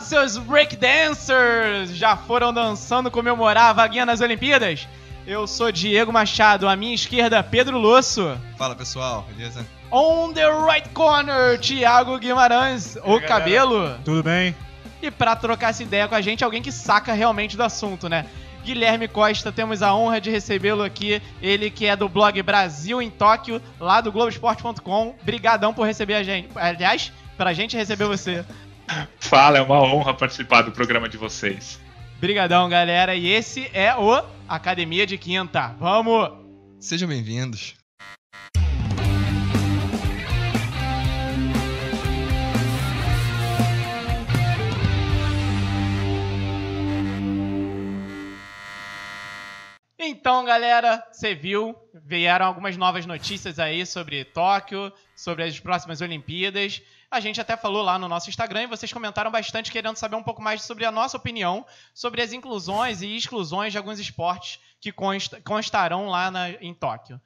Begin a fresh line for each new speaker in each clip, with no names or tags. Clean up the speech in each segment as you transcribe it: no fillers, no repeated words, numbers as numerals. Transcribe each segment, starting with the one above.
seus breakdancers! Já foram dançando comemorar a vaguinha nas Olimpíadas? Eu sou Diego Machado, à minha esquerda, Pedro Losso.
Fala, pessoal, beleza?
On the right corner, Thiago Guimarães, o cabelo.
Tudo bem?
E pra trocar essa ideia com a gente, alguém que saca realmente do assunto, né? Guilherme Costa, temos a honra de recebê-lo aqui. Ele que é do blog Brasil em Tóquio, lá do Globoesporte.com. Brigadão por receber a gente. Aliás, pra gente receber você.
Fala, é uma honra participar do programa de vocês.
Brigadão, galera. E esse é o Academia de Quinta. Vamos!
Sejam bem-vindos.
Então, galera, você viu, vieram algumas novas notícias aí sobre Tóquio, sobre as próximas Olimpíadas. A gente até falou lá no nosso Instagram e vocês comentaram bastante querendo saber um pouco mais sobre a nossa opinião sobre as inclusões e exclusões de alguns esportes que constarão lá em Tóquio.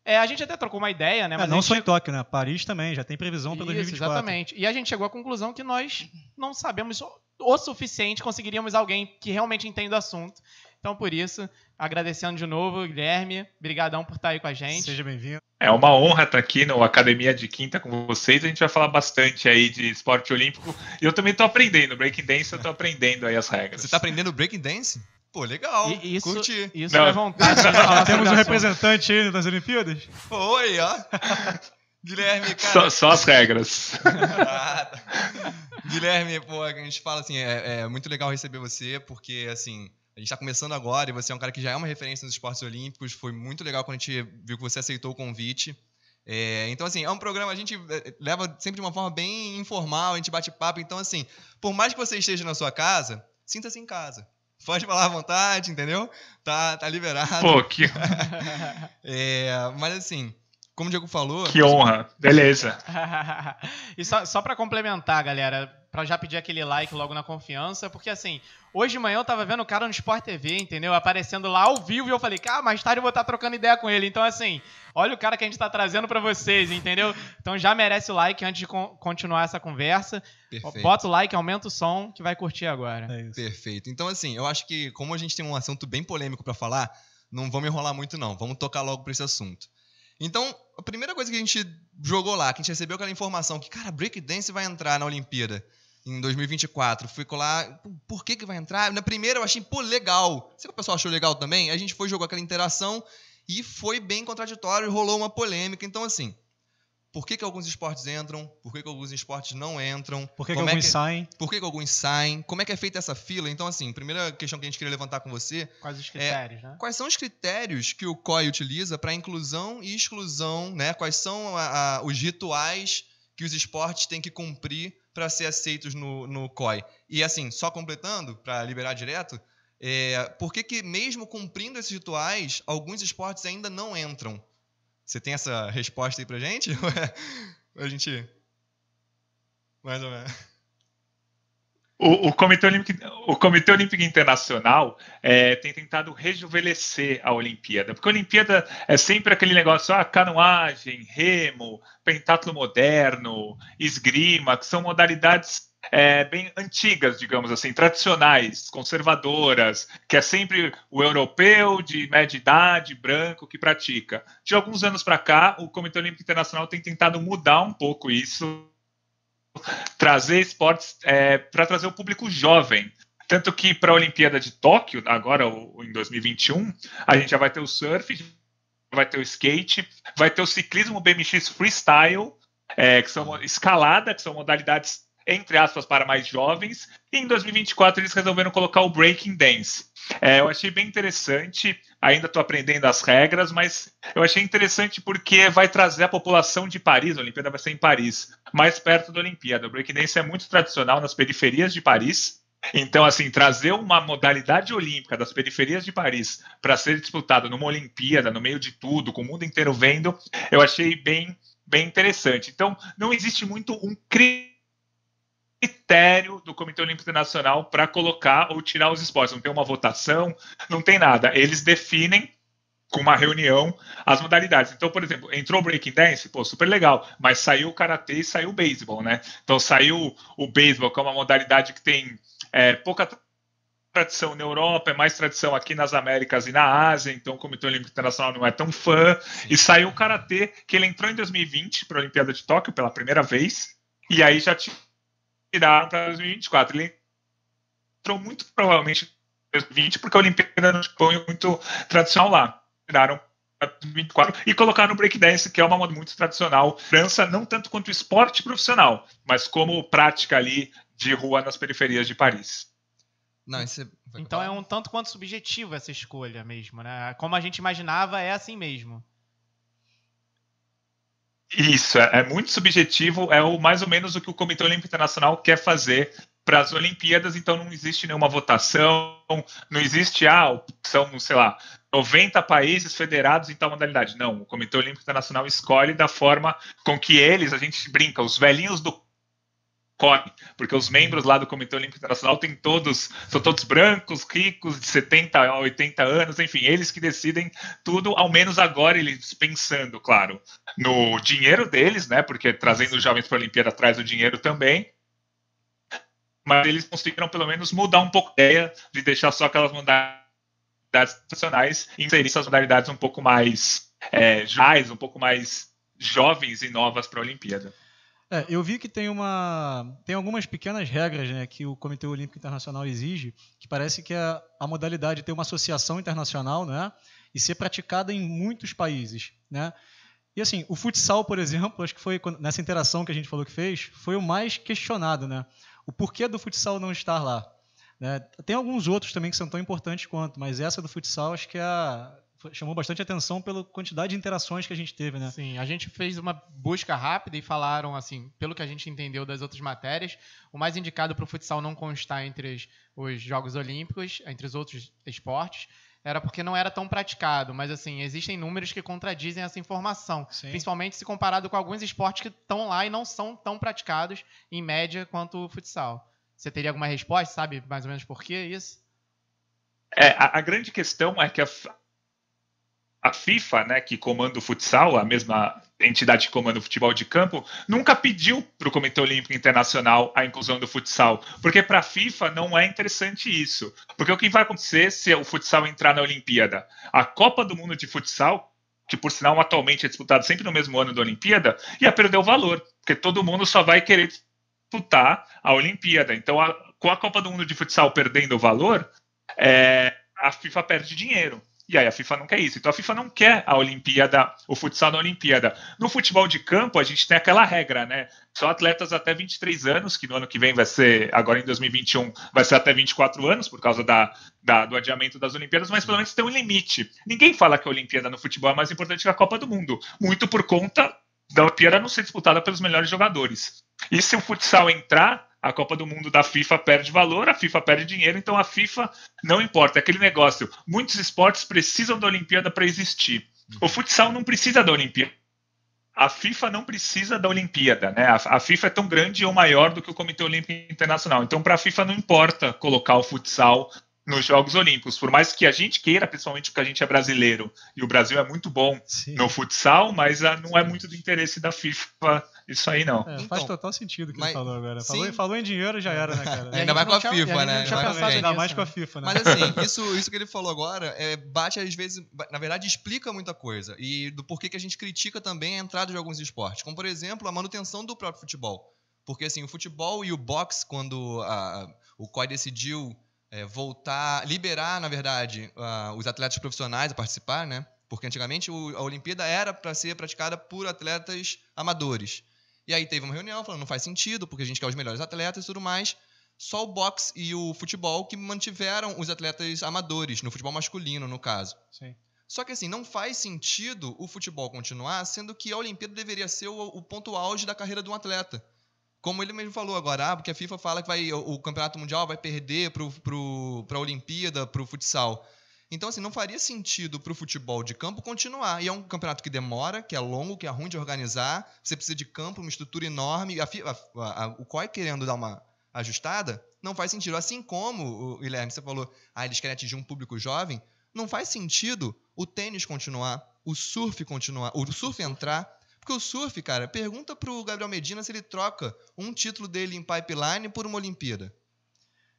A gente até trocou uma ideia, né? Mas
não só em Tóquio, né? Paris também, já tem previsão para 2024.
Exatamente. E a gente chegou à conclusão que nós não sabemos o suficiente, conseguiríamos alguém que realmente entenda o assunto. Então, por isso, agradecendo de novo, Guilherme, brigadão por estar aí com a gente.
Seja bem-vindo.
É uma honra estar aqui no Academia de Quinta com vocês. A gente vai falar bastante aí de esporte olímpico. E eu também estou aprendendo. Breaking Dance, eu estou aprendendo aí as regras.
Você está aprendendo Breaking Dance? Pô, legal.
Curti. Isso
não.
é vontade.
Temos um representante aí das Olimpíadas?
Foi, ó. Guilherme, cara...
Só as regras.
Guilherme, pô, a gente fala assim, é muito legal receber você, porque, assim... A gente está começando agora e você é um cara que já é uma referência nos esportes olímpicos. Foi muito legal quando a gente viu que você aceitou o convite. Então, assim, é um programa a gente leva sempre de uma forma bem informal, a gente bate papo. Então, assim, por mais que você esteja na sua casa, sinta-se em casa. Pode falar à vontade, entendeu? Tá liberado.
Pô, que...
Mas, assim, como o Diego falou...
Que honra. Beleza.
E só para complementar, galera, para já pedir aquele like logo na confiança, porque assim, hoje de manhã eu tava vendo o cara no Sport TV, entendeu? Aparecendo lá ao vivo e eu falei, mais tarde eu vou estar trocando ideia com ele. Então assim, olha o cara que a gente tá trazendo para vocês, entendeu? Então já merece o like antes de continuar essa conversa.
Perfeito.
Bota o like, aumenta o som que vai curtir agora.
É isso.
Perfeito. Então assim, eu acho que como a gente tem um assunto bem polêmico para falar, não vamos enrolar muito não, vamos tocar logo para esse assunto. Então, a primeira coisa que a gente jogou lá, que a gente recebeu aquela informação que, cara, breakdance vai entrar na Olimpíada em 2024. Ficou lá, por que vai entrar? Na primeira eu achei, legal. Sabe o que o pessoal achou legal também? A gente jogou aquela interação e foi bem contraditório e rolou uma polêmica. Então, assim, por que alguns esportes entram? Por que alguns esportes não entram?
Por que alguns saem?
Por que alguns saem? Como é que é feita essa fila? Então, assim, primeira questão que a gente queria levantar com você...
Quais os critérios, né?
Quais são os critérios que o COI utiliza para inclusão e exclusão, né? Quais são os rituais que os esportes têm que cumprir para ser aceitos no COI? E, assim, só completando, para liberar direto, por que mesmo cumprindo esses rituais, alguns esportes ainda não entram? Você tem essa resposta aí pra gente? A gente... Mais ou menos.
O Comitê Olímpico Internacional tem tentado rejuvenescer a Olimpíada, porque a Olimpíada é sempre aquele negócio, canoagem, remo, pentatlo moderno, esgrima, que são modalidades bem antigas, digamos assim, tradicionais, conservadoras, que é sempre o europeu de média idade, branco, que pratica. De alguns anos para cá, o Comitê Olímpico Internacional tem tentado mudar um pouco isso, trazer esportes para trazer o público jovem. Tanto que para a Olimpíada de Tóquio, agora em 2021, a gente já vai ter o surf, vai ter o skate, vai ter o ciclismo BMX freestyle, que são escalada, que são modalidades entre aspas, para mais jovens, e em 2024 eles resolveram colocar o Breaking Dance. Eu achei bem interessante, ainda estou aprendendo as regras, mas eu achei interessante porque vai trazer a população de Paris, a Olimpíada vai ser em Paris, mais perto da Olimpíada. O Breaking Dance é muito tradicional nas periferias de Paris, então, assim, trazer uma modalidade olímpica das periferias de Paris para ser disputado numa Olimpíada, no meio de tudo, com o mundo inteiro vendo, eu achei bem interessante. Então, não existe muito um critério do Comitê Olímpico Internacional para colocar ou tirar os esportes. Não tem uma votação, não tem nada. Eles definem com uma reunião as modalidades. Então, por exemplo, entrou o breaking dance, pô, super legal, mas saiu o karatê e saiu o beisebol, né? Então saiu o beisebol, que é uma modalidade que tem pouca tradição na Europa, é mais tradição aqui nas Américas e na Ásia, então o Comitê Olímpico Internacional não é tão fã. Sim. E saiu o karatê, que ele entrou em 2020 para a Olimpíada de Tóquio pela primeira vez, e aí já tiraram para 2024. Ele entrou muito provavelmente em 2020, porque a Olimpíada não foi muito tradicional lá. Tiraram para 2024 e colocaram o breakdance, que é uma moda muito tradicional. França, não tanto quanto esporte profissional, mas como prática ali de rua nas periferias de Paris.
Não, então é um tanto quanto subjetivo essa escolha mesmo, né? Como a gente imaginava, é assim mesmo.
Isso, é muito subjetivo, mais ou menos o que o Comitê Olímpico Internacional quer fazer para as Olimpíadas, então não existe nenhuma votação, não existe, são, sei lá, 90 países federados em tal modalidade. Não, o Comitê Olímpico Internacional escolhe da forma com que a gente brinca, os velhinhos do porque os membros lá do Comitê Olímpico Internacional são todos brancos, ricos, de 70 a 80 anos, enfim, eles que decidem tudo, ao menos agora eles pensando, claro, no dinheiro deles, né, porque trazendo os jovens para a Olimpíada traz o dinheiro também, mas eles conseguiram pelo menos mudar um pouco a ideia de deixar só aquelas modalidades tradicionais e inserir essas modalidades um pouco mais um pouco mais jovens e novas para a Olimpíada.
Eu vi que tem algumas pequenas regras, né, que o Comitê Olímpico Internacional exige, que parece que a modalidade tem uma associação internacional, né, e ser praticada em muitos países, né. E assim, o futsal, por exemplo, acho que foi nessa interação que a gente falou que fez, foi o mais questionado, né, o porquê do futsal não estar lá, né. Tem alguns outros também que são tão importantes quanto, mas essa do futsal acho que chamou bastante atenção pela quantidade de interações que a gente teve, né?
Sim, a gente fez uma busca rápida e falaram, assim, pelo que a gente entendeu das outras matérias, o mais indicado para o futsal não constar entre os Jogos Olímpicos, entre os outros esportes, era porque não era tão praticado. Mas, assim, existem números que contradizem essa informação, Sim. principalmente se comparado com alguns esportes que estão lá e não são tão praticados, em média, quanto o futsal. Você teria alguma resposta? Sabe mais ou menos por que isso?
A grande questão é que a FIFA, né, que comanda o futsal, a mesma entidade que comanda o futebol de campo, nunca pediu para o Comitê Olímpico Internacional a inclusão do futsal, porque para a FIFA não é interessante isso. Porque o que vai acontecer se o futsal entrar na Olimpíada? A Copa do Mundo de Futsal, que por sinal atualmente é disputada sempre no mesmo ano da Olimpíada, ia perder o valor, porque todo mundo só vai querer disputar a Olimpíada. Então, com a Copa do Mundo de Futsal perdendo o valor, a FIFA perde dinheiro. E aí a FIFA não quer isso. Então a FIFA não quer a Olimpíada, o futsal na Olimpíada. No futebol de campo, a gente tem aquela regra, né? Só atletas até 23 anos, que no ano que vem vai ser, agora em 2021, vai ser até 24 anos, por causa do adiamento das Olimpíadas, mas pelo menos tem um limite. Ninguém fala que a Olimpíada no futebol é mais importante que a Copa do Mundo. Muito por conta da Olimpíada não ser disputada pelos melhores jogadores. E se o futsal entrar, a Copa do Mundo da FIFA perde valor, a FIFA perde dinheiro, então a FIFA não importa. É aquele negócio, muitos esportes precisam da Olimpíada para existir. O futsal não precisa da Olimpíada. A FIFA não precisa da Olimpíada, né? A FIFA é tão grande ou maior do que o Comitê Olímpico Internacional. Então, para a FIFA não importa colocar o futsal nos Jogos Olímpicos. Por mais que a gente queira, principalmente porque a gente é brasileiro, e o Brasil é muito bom Sim. no futsal, mas não é muito do interesse da FIFA isso aí, não.
Faz total sentido o que ele falou agora. Falou em dinheiro, já era, né, cara?
Ainda mais com a FIFA, né?
Ainda mais com a FIFA, né?
Mas assim, isso que ele falou agora, bate às vezes, na verdade, explica muita coisa. E do porquê que a gente critica também a entrada de alguns esportes. Como, por exemplo, a manutenção do próprio futebol. Porque, assim, o futebol e o boxe, quando o COI decidiu liberar, na verdade, os atletas profissionais a participar, né? Porque antigamente a Olimpíada era para ser praticada por atletas amadores. E aí teve uma reunião falando, não faz sentido, porque a gente quer os melhores atletas e tudo mais. Só o boxe e o futebol que mantiveram os atletas amadores, no futebol masculino, no caso.
Sim.
Só que assim, não faz sentido o futebol continuar, sendo que a Olimpíada deveria ser o ponto auge da carreira de um atleta. Como ele mesmo falou agora, porque a FIFA fala que o Campeonato Mundial vai perder para a Olimpíada, para o futsal. Então, assim, não faria sentido para o futebol de campo continuar. E é um campeonato que demora, que é longo, que é ruim de organizar. Você precisa de campo, uma estrutura enorme. O COI querendo dar uma ajustada, não faz sentido. Assim como, Guilherme, você falou, eles querem atingir um público jovem. Não faz sentido o tênis continuar, o surf continuar, o surf entrar. Porque o surf, cara, pergunta pro Gabriel Medina se ele troca um título dele em pipeline por uma Olimpíada.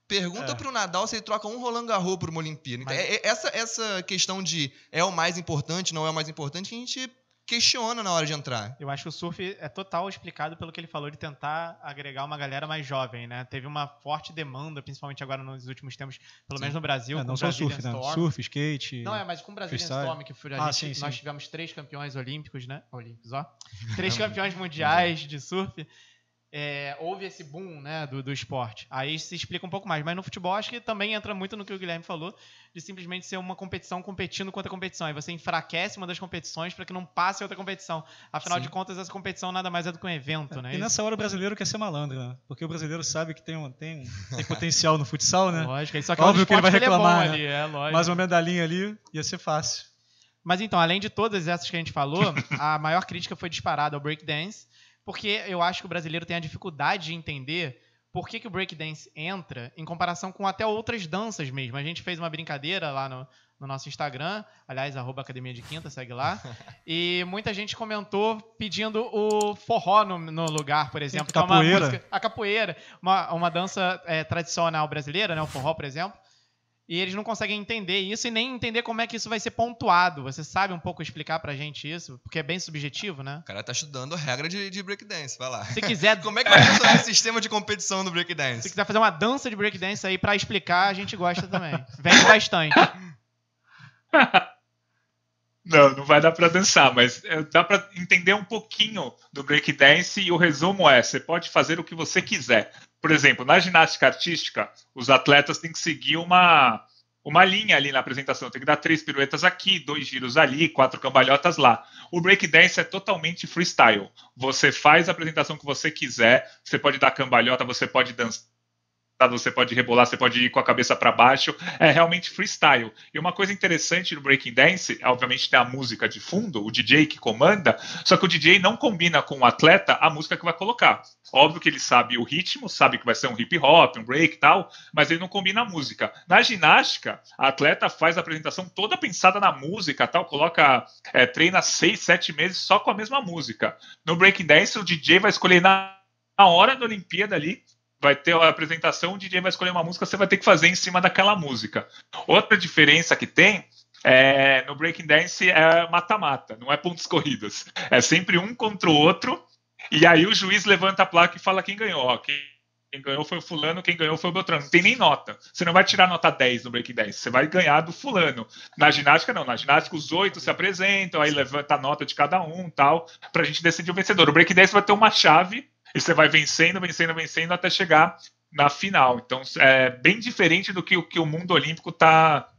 Pergunta pro Nadal se ele troca um Roland Garros por uma Olimpíada. Mas... Essa questão de é o mais importante, não é o mais importante, que a gente questiona na hora de entrar.
Eu acho que o surf é total explicado pelo que ele falou de tentar agregar uma galera mais jovem, né? Teve uma forte demanda, principalmente agora nos últimos tempos, pelo menos no Brasil.
Não só surf, né? Surf, skate.
Não, mas com o Brazilian Storm, que foi nós tivemos 3 campeões olímpicos, né? Olímpicos, ó. 3 campeões mundiais de surf. Houve esse boom, né, do esporte. Aí se explica um pouco mais. Mas no futebol, acho que também entra muito no que o Guilherme falou, de simplesmente ser uma competição competindo contra a competição. Aí você enfraquece uma das competições para que não passe outra competição. Afinal de contas, essa competição nada mais é do que um evento, né?
E nessa hora o brasileiro quer ser malandro, né? Porque o brasileiro sabe que tem potencial no futsal, né?
Lógico, só que
óbvio que ele vai reclamar,
ali,
né? Mais uma medalhinha ali ia ser fácil.
Mas então, além de todas essas que a gente falou, a maior crítica foi disparada ao breakdance, porque eu acho que o brasileiro tem a dificuldade de entender por que o breakdance entra em comparação com até outras danças mesmo. A gente fez uma brincadeira lá no nosso Instagram, aliás, @Academia de Quinta, segue lá, e muita gente comentou pedindo o forró no lugar, por exemplo. Que
capoeira.
É uma música, a capoeira, uma dança tradicional brasileira, né, o forró, por exemplo. E eles não conseguem entender isso e nem entender como é que isso vai ser pontuado. Você sabe um pouco explicar pra gente isso? Porque é bem subjetivo, né?
O cara tá estudando a regra de breakdance, vai lá.
Se quiser...
Como é que vai funcionar esse sistema de competição do breakdance?
Se quiser fazer uma dança de breakdance aí pra explicar, a gente gosta também. Vende bastante.
Não vai dar pra dançar, mas dá pra entender um pouquinho do breakdance e o resumo você pode fazer o que você quiser. Por exemplo, na ginástica artística, os atletas têm que seguir uma linha ali na apresentação. Tem que dar 3 piruetas aqui, 2 giros ali, 4 cambalhotas lá. O breakdance é totalmente freestyle. Você faz a apresentação que você quiser, você pode dar cambalhota, você pode dançar, você pode rebolar, você pode ir com a cabeça para baixo, é realmente freestyle. E uma coisa interessante no breaking dance, obviamente tem a música de fundo, o DJ que comanda, só que o DJ não combina com o atleta a música que vai colocar. Óbvio que ele sabe o ritmo, sabe que vai ser um hip hop, um break e tal, mas ele não combina a música. Na ginástica, a atleta faz a apresentação toda pensada na música, tal, treina 6, 7 meses só com a mesma música. No breaking dance, o DJ vai escolher na hora da Olimpíada ali, vai ter a apresentação, o DJ vai escolher uma música, você vai ter que fazer em cima daquela música. Outra diferença que tem no breaking dance é mata-mata, não é pontos corridos. É sempre um contra o outro, e aí o juiz levanta a placa e fala quem ganhou. Ó, quem ganhou foi o fulano, quem ganhou foi o Beltrano. Não tem nem nota. Você não vai tirar nota 10 no breaking dance, você vai ganhar do fulano. Na ginástica, não. Na ginástica, os 8 se apresentam, aí levanta a nota de cada um, tal, pra gente decidir o vencedor. O breaking dance vai ter uma chave, e você vai vencendo até chegar na final. Então, é bem diferente do que o mundo olímpico está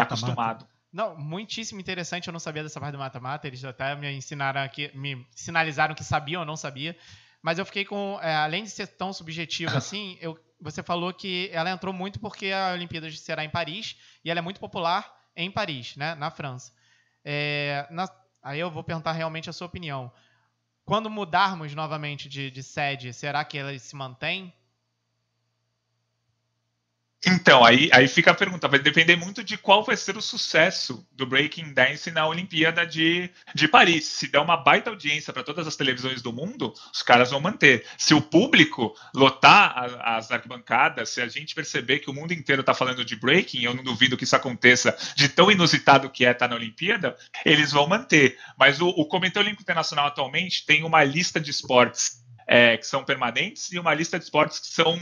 acostumado.
Não, muitíssimo interessante. Eu não sabia dessa parte do mata-mata. Eles até me sinalizaram que sabiam, eu não sabia. Mas eu fiquei com... além de ser tão subjetivo assim, você falou que ela entrou muito porque a Olimpíada será em Paris, e ela é muito popular em Paris, né, na França. Aí eu vou perguntar realmente a sua opinião. Quando mudarmos novamente de sede, será que ela se mantém?
Então, aí fica a pergunta. Vai depender muito de qual vai ser o sucesso do breaking dance na Olimpíada de Paris. Se der uma baita audiência para todas as televisões do mundo, os caras vão manter. Se o público lotar as arquibancadas, se a gente perceber que o mundo inteiro está falando de breaking, eu não duvido que isso aconteça, de tão inusitado que estar na Olimpíada, eles vão manter. Mas o Comitê Olímpico Internacional atualmente tem uma lista de esportes que são permanentes e uma lista de esportes que são,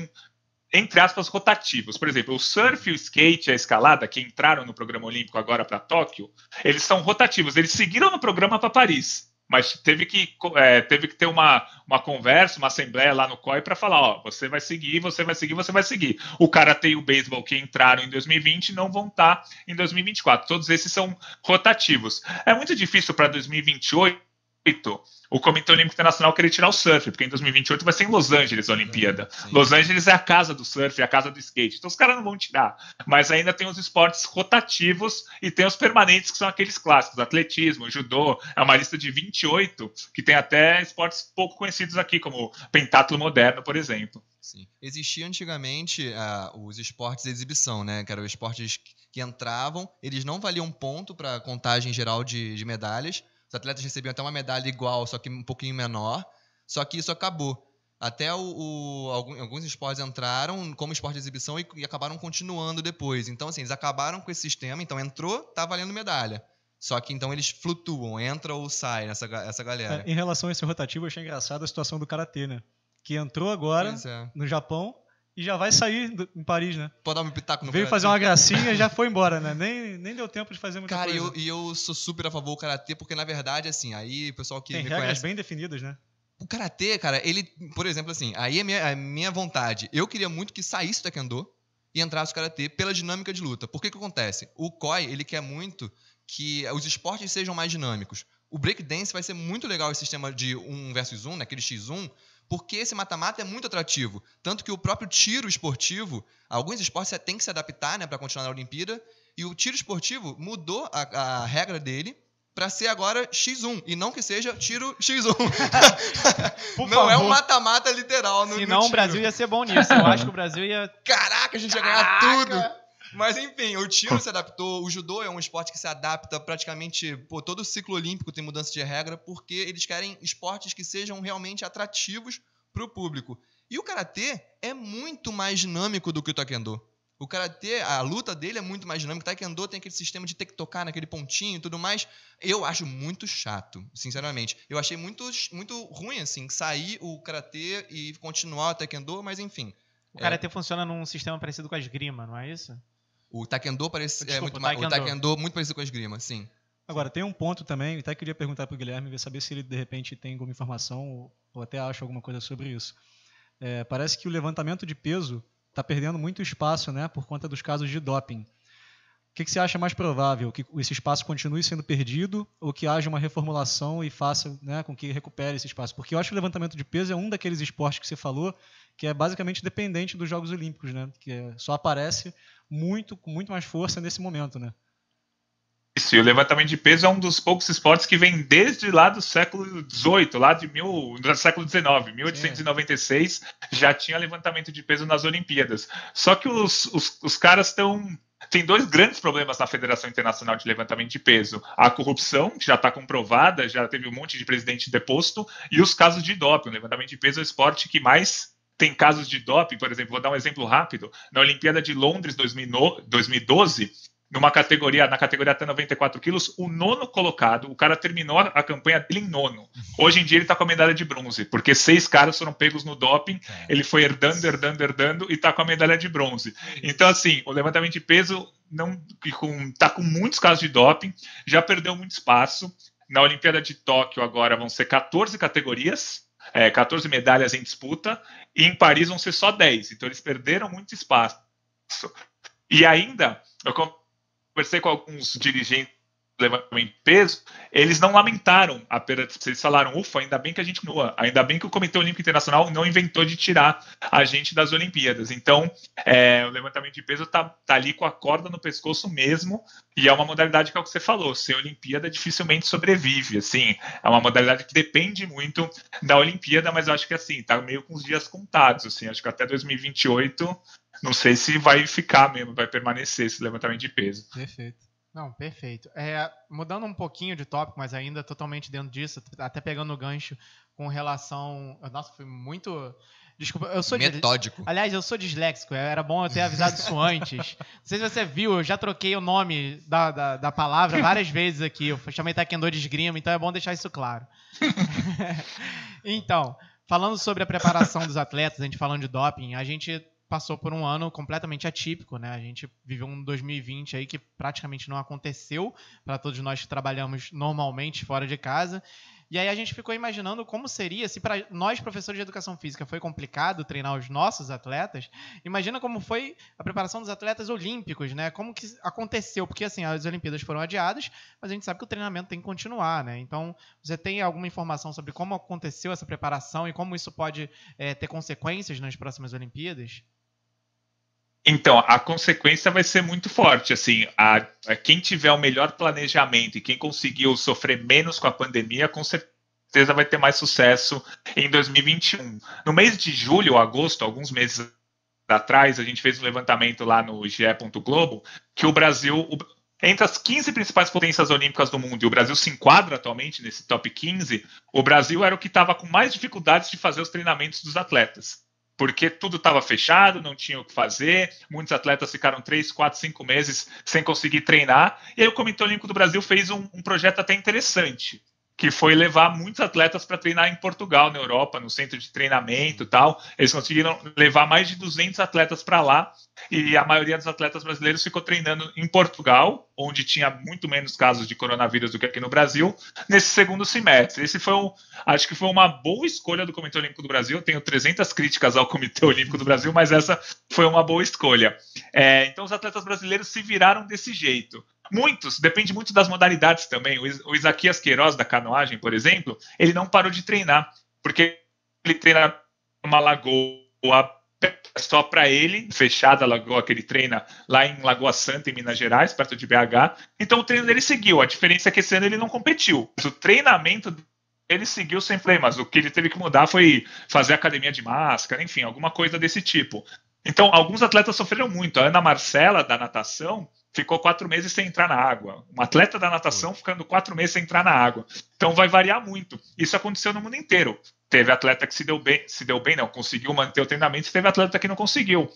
entre aspas, rotativos. Por exemplo, o surf, o skate e a escalada, que entraram no programa olímpico agora para Tóquio, eles são rotativos. Eles seguiram no programa para Paris, mas teve que ter uma conversa, uma assembleia lá no COI para falar, ó, você vai seguir, você vai seguir, você vai seguir. O karatê e o beisebol que entraram em 2020 não vão estar em 2024. Todos esses são rotativos. É muito difícil para 2028 o Comitê Olímpico Internacional querer tirar o surf, porque em 2028 vai ser em Los Angeles a Olimpíada. Sim. Los Angeles é a casa do surf, é a casa do skate. Então os caras não vão tirar. Mas ainda tem os esportes rotativos e tem os permanentes, que são aqueles clássicos. Atletismo, judô. É uma lista de 28, que tem até esportes pouco conhecidos aqui, como pentatlo moderno, por exemplo.
Sim. Existia antigamente os esportes de exibição, né? Que eram esportes que entravam, eles não valiam ponto para a contagem geral de medalhas. Os atletas recebiam até uma medalha igual, só que um pouquinho menor. Só que isso acabou. Até alguns esportes entraram como esporte de exibição e acabaram continuando depois. Então, assim, eles acabaram com esse sistema. Então, entrou, tá valendo medalha. Só que, então, eles flutuam, entra ou sai essa galera.
Em relação a esse rotativo, eu achei engraçado a situação do Karatê, né? Que entrou agora no Japão e já vai sair em Paris, né?
Pode dar um pitaco no
Veio fazer uma gracinha e já foi embora, né? Nem deu tempo de fazer muita coisa.
Cara, eu sou super a favor do Karatê, porque, na verdade, assim, aí o pessoal que
tem
me
regras
conhece...
bem definidas, né?
O Karatê, cara, ele, por exemplo, assim, aí é a minha vontade. Eu queria muito que saísse o Taekwondo e entrasse o Karatê pela dinâmica de luta. Por que acontece? O Koi, ele quer muito que os esportes sejam mais dinâmicos. O breakdance vai ser muito legal esse sistema de 1 versus 1, né, aquele X1, porque esse mata-mata é muito atrativo. Tanto que o próprio tiro esportivo, alguns esportes têm que se adaptar, né, para continuar na Olimpíada, e o tiro esportivo mudou a regra dele para ser agora X1, e não que seja tiro X1.
Por
não
favor.
é um mata-mata literal no
Senão
no
o Brasil ia ser bom nisso. Eu acho que o Brasil ia...
Caraca, a gente ia ganhar tudo! Mas enfim, o tiro se adaptou, o judô é um esporte que se adapta praticamente, todo o ciclo olímpico tem mudança de regra, porque eles querem esportes que sejam realmente atrativos para o público. E o karatê é muito mais dinâmico do que o taekwondo. O karatê, a luta dele é muito mais dinâmica. O taekwondo tem aquele sistema de ter que tocar naquele pontinho e tudo mais. Eu acho muito chato, sinceramente. Eu achei muito ruim, assim, sair o karatê e continuar o taekwondo, mas enfim.
O karatê funciona num sistema parecido com a esgrima, não é isso?
O taekwondo
Desculpa,
o taekwondo muito parecido com a esgrima, sim.
Agora, tem um ponto também, até queria perguntar para o Guilherme, saber se ele, de repente, tem alguma informação ou até acha alguma coisa sobre isso. Parece que o levantamento de peso está perdendo muito espaço, né, por conta dos casos de doping. O que você acha mais provável? Que esse espaço continue sendo perdido ou que haja uma reformulação e faça, né, com que recupere esse espaço? Porque eu acho que o levantamento de peso é um daqueles esportes que você falou que é basicamente dependente dos Jogos Olímpicos, né? Que só aparece com muito mais força nesse momento, né?
Isso, e o levantamento de peso é um dos poucos esportes que vem desde lá do século XVIII, lá do século XIX, 1896, já tinha levantamento de peso nas Olimpíadas. Só que os caras tem dois grandes problemas na Federação Internacional de Levantamento de Peso. A corrupção, que já está comprovada, já teve um monte de presidente deposto, e os casos de doping. O levantamento de peso é o esporte que mais tem casos de doping. Por exemplo, vou dar um exemplo rápido. Na Olimpíada de Londres 2012, na categoria até 94 quilos, o 9º colocado, o cara terminou a campanha dele em 9º. Hoje em dia ele está com a medalha de bronze, porque 6 caras foram pegos no doping, ele foi herdando e está com a medalha de bronze. Então, assim, o levantamento de peso está com muitos casos de doping, já perdeu muito espaço. Na Olimpíada de Tóquio agora vão ser 14 categorias, 14 medalhas em disputa, e em Paris vão ser só 10. Então eles perderam muito espaço. E ainda, eu conversei com alguns dirigentes do levantamento de peso, eles não lamentaram a perda de peso. Eles falaram, ufa, ainda bem que a gente continua, ainda bem que o Comitê Olímpico Internacional não inventou de tirar a gente das Olimpíadas. Então, o levantamento de peso tá ali com a corda no pescoço mesmo, e é uma modalidade que é o que você falou, sem Olimpíada dificilmente sobrevive, assim, é uma modalidade que depende muito da Olimpíada, mas eu acho que, assim, tá meio com os dias contados, assim, acho que até 2028, não sei se vai ficar mesmo, vai permanecer esse levantamento de peso.
Perfeito.
Não, perfeito. Mudando um pouquinho de tópico, mas ainda totalmente dentro disso, até pegando o gancho com relação... Nossa, foi muito... Desculpa, eu sou...
Metódico.
Aliás, eu sou disléxico, era bom eu ter avisado isso antes. Não sei se você viu, eu já troquei o nome da palavra várias vezes aqui. Eu chamei taekwondo de esgrima, então é bom deixar isso claro. Então, falando sobre a preparação dos atletas, a gente falando de doping, a gente passou por um ano completamente atípico, né? A gente viveu um 2020 aí que praticamente não aconteceu para todos nós que trabalhamos normalmente fora de casa. E aí a gente ficou imaginando como seria, se para nós, professores de educação física, foi complicado treinar os nossos atletas, imagina como foi a preparação dos atletas olímpicos, né? Como que aconteceu, porque assim, as Olimpíadas foram adiadas, mas a gente sabe que o treinamento tem que continuar, né? Então, você tem alguma informação sobre como aconteceu essa preparação e como isso pode ter consequências nas próximas Olimpíadas?
Então, a consequência vai ser muito forte, assim, quem tiver o melhor planejamento e quem conseguiu sofrer menos com a pandemia, com certeza vai ter mais sucesso em 2021. No mês de julho ou agosto, alguns meses atrás, a gente fez um levantamento lá no ge.globo, que o Brasil, entre as 15 principais potências olímpicas do mundo, e o Brasil se enquadra atualmente nesse top 15, o Brasil era o que estava com mais dificuldades de fazer os treinamentos dos atletas. Porque tudo estava fechado, não tinha o que fazer, muitos atletas ficaram 3, 4, 5 meses sem conseguir treinar, e aí o Comitê Olímpico do Brasil fez um projeto até interessante, que foi levar muitos atletas para treinar em Portugal, na Europa, no centro de treinamento e tal. Eles conseguiram levar mais de 200 atletas para lá, e a maioria dos atletas brasileiros ficou treinando em Portugal, onde tinha muito menos casos de coronavírus do que aqui no Brasil, nesse segundo semestre. Acho que foi uma boa escolha do Comitê Olímpico do Brasil. Eu tenho 300 críticas ao Comitê Olímpico do Brasil, mas essa foi uma boa escolha. Então os atletas brasileiros se viraram desse jeito. Muitos, depende muito das modalidades também. O Isaquias Queiroz, da canoagem, por exemplo, ele não parou de treinar, porque ele treina numa lagoa só para ele, fechada a lagoa que ele treina lá em Lagoa Santa, em Minas Gerais, perto de BH. Então o treino dele seguiu. A diferença é que esse ano ele não competiu. Mas o treinamento ele seguiu sem problemas. O que ele teve que mudar foi fazer academia de máscara, enfim, alguma coisa desse tipo. Então, alguns atletas sofreram muito. A Ana Marcela, da natação, ficou 4 meses sem entrar na água. Um atleta da natação ficando 4 meses sem entrar na água. Então vai variar muito. Isso aconteceu no mundo inteiro. Teve atleta que se deu bem, não, conseguiu manter o treinamento, e teve atleta que não conseguiu.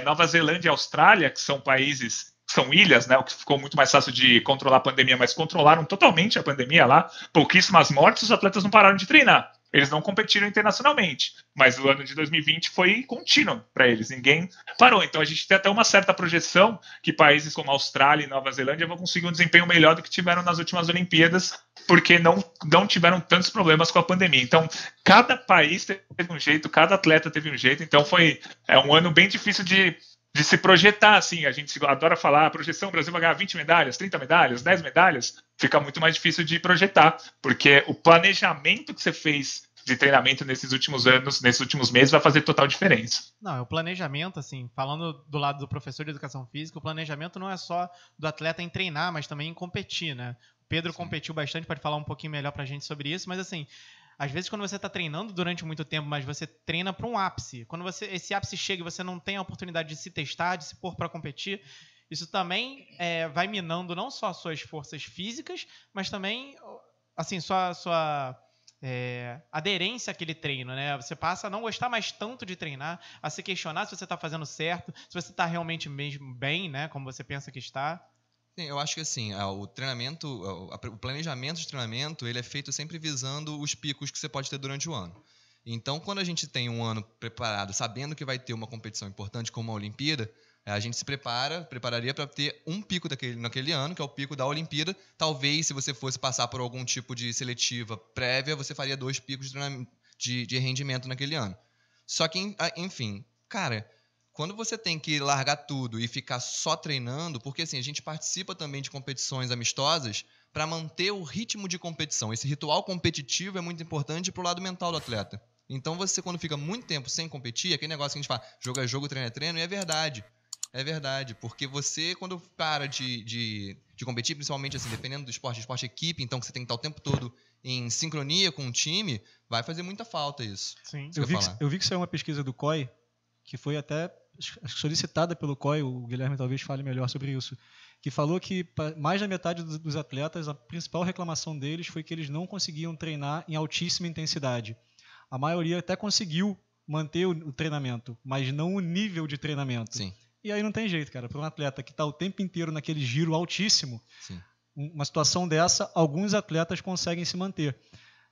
Nova Zelândia e Austrália, que são países, são ilhas, né, o que ficou muito mais fácil de controlar a pandemia, mas controlaram totalmente a pandemia lá, pouquíssimas mortes, os atletas não pararam de treinar. Eles não competiram internacionalmente, mas o ano de 2020 foi contínuo para eles, ninguém parou. Então a gente tem até uma certa projeção que países como Austrália e Nova Zelândia vão conseguir um desempenho melhor do que tiveram nas últimas Olimpíadas, porque não tiveram tantos problemas com a pandemia. Então cada país teve um jeito, cada atleta teve um jeito, então foi um ano bem difícil de se projetar, assim. A gente adora falar, a projeção, o Brasil vai ganhar 20 medalhas, 30 medalhas, 10 medalhas, fica muito mais difícil de projetar, porque o planejamento que você fez de treinamento nesses últimos anos, nesses últimos meses, vai fazer total diferença.
Não, o planejamento, assim, falando do lado do professor de educação física, o planejamento não é só do atleta em treinar, mas também em competir, né? O Pedro competiu bastante, pode falar um pouquinho melhor pra gente sobre isso, mas assim, às vezes quando você está treinando durante muito tempo, mas você treina para um ápice, quando esse ápice chega e você não tem a oportunidade de se testar, de se pôr para competir, isso também vai minando não só suas forças físicas, mas também assim, sua aderência àquele treino, né? Você passa a não gostar mais tanto de treinar, a se questionar se você está fazendo certo, se você está realmente mesmo bem, né? Como você pensa que está.
Sim, eu acho que assim, o treinamento, o planejamento de treinamento, ele é feito sempre visando os picos que você pode ter durante o ano. Então, quando a gente tem um ano preparado, sabendo que vai ter uma competição importante como a Olimpíada, a gente se prepararia para ter um pico naquele ano, que é o pico da Olimpíada. Talvez, se você fosse passar por algum tipo de seletiva prévia, você faria 2 picos de rendimento naquele ano. Só que, enfim, cara, quando você tem que largar tudo e ficar só treinando, porque assim, a gente participa também de competições amistosas para manter o ritmo de competição. Esse ritual competitivo é muito importante para o lado mental do atleta. Então, você, quando fica muito tempo sem competir, aquele negócio que a gente fala, jogo é jogo, treino é treino, e é verdade. É verdade, porque você, quando para de competir, principalmente assim, dependendo do esporte equipe, então que você tem que estar o tempo todo em sincronia com o time, vai fazer muita falta isso.
Sim.
Eu vi que saiu uma pesquisa do COI, que foi até solicitada pelo COI, o Guilherme talvez fale melhor sobre isso, que falou que mais da metade dos atletas, a principal reclamação deles foi que eles não conseguiam treinar em altíssima intensidade. A maioria até conseguiu manter o treinamento, mas não o nível de treinamento.
Sim.
E aí não tem jeito, cara. Para um atleta que está o tempo inteiro naquele giro altíssimo,
Sim.
Uma situação dessa, alguns atletas conseguem se manter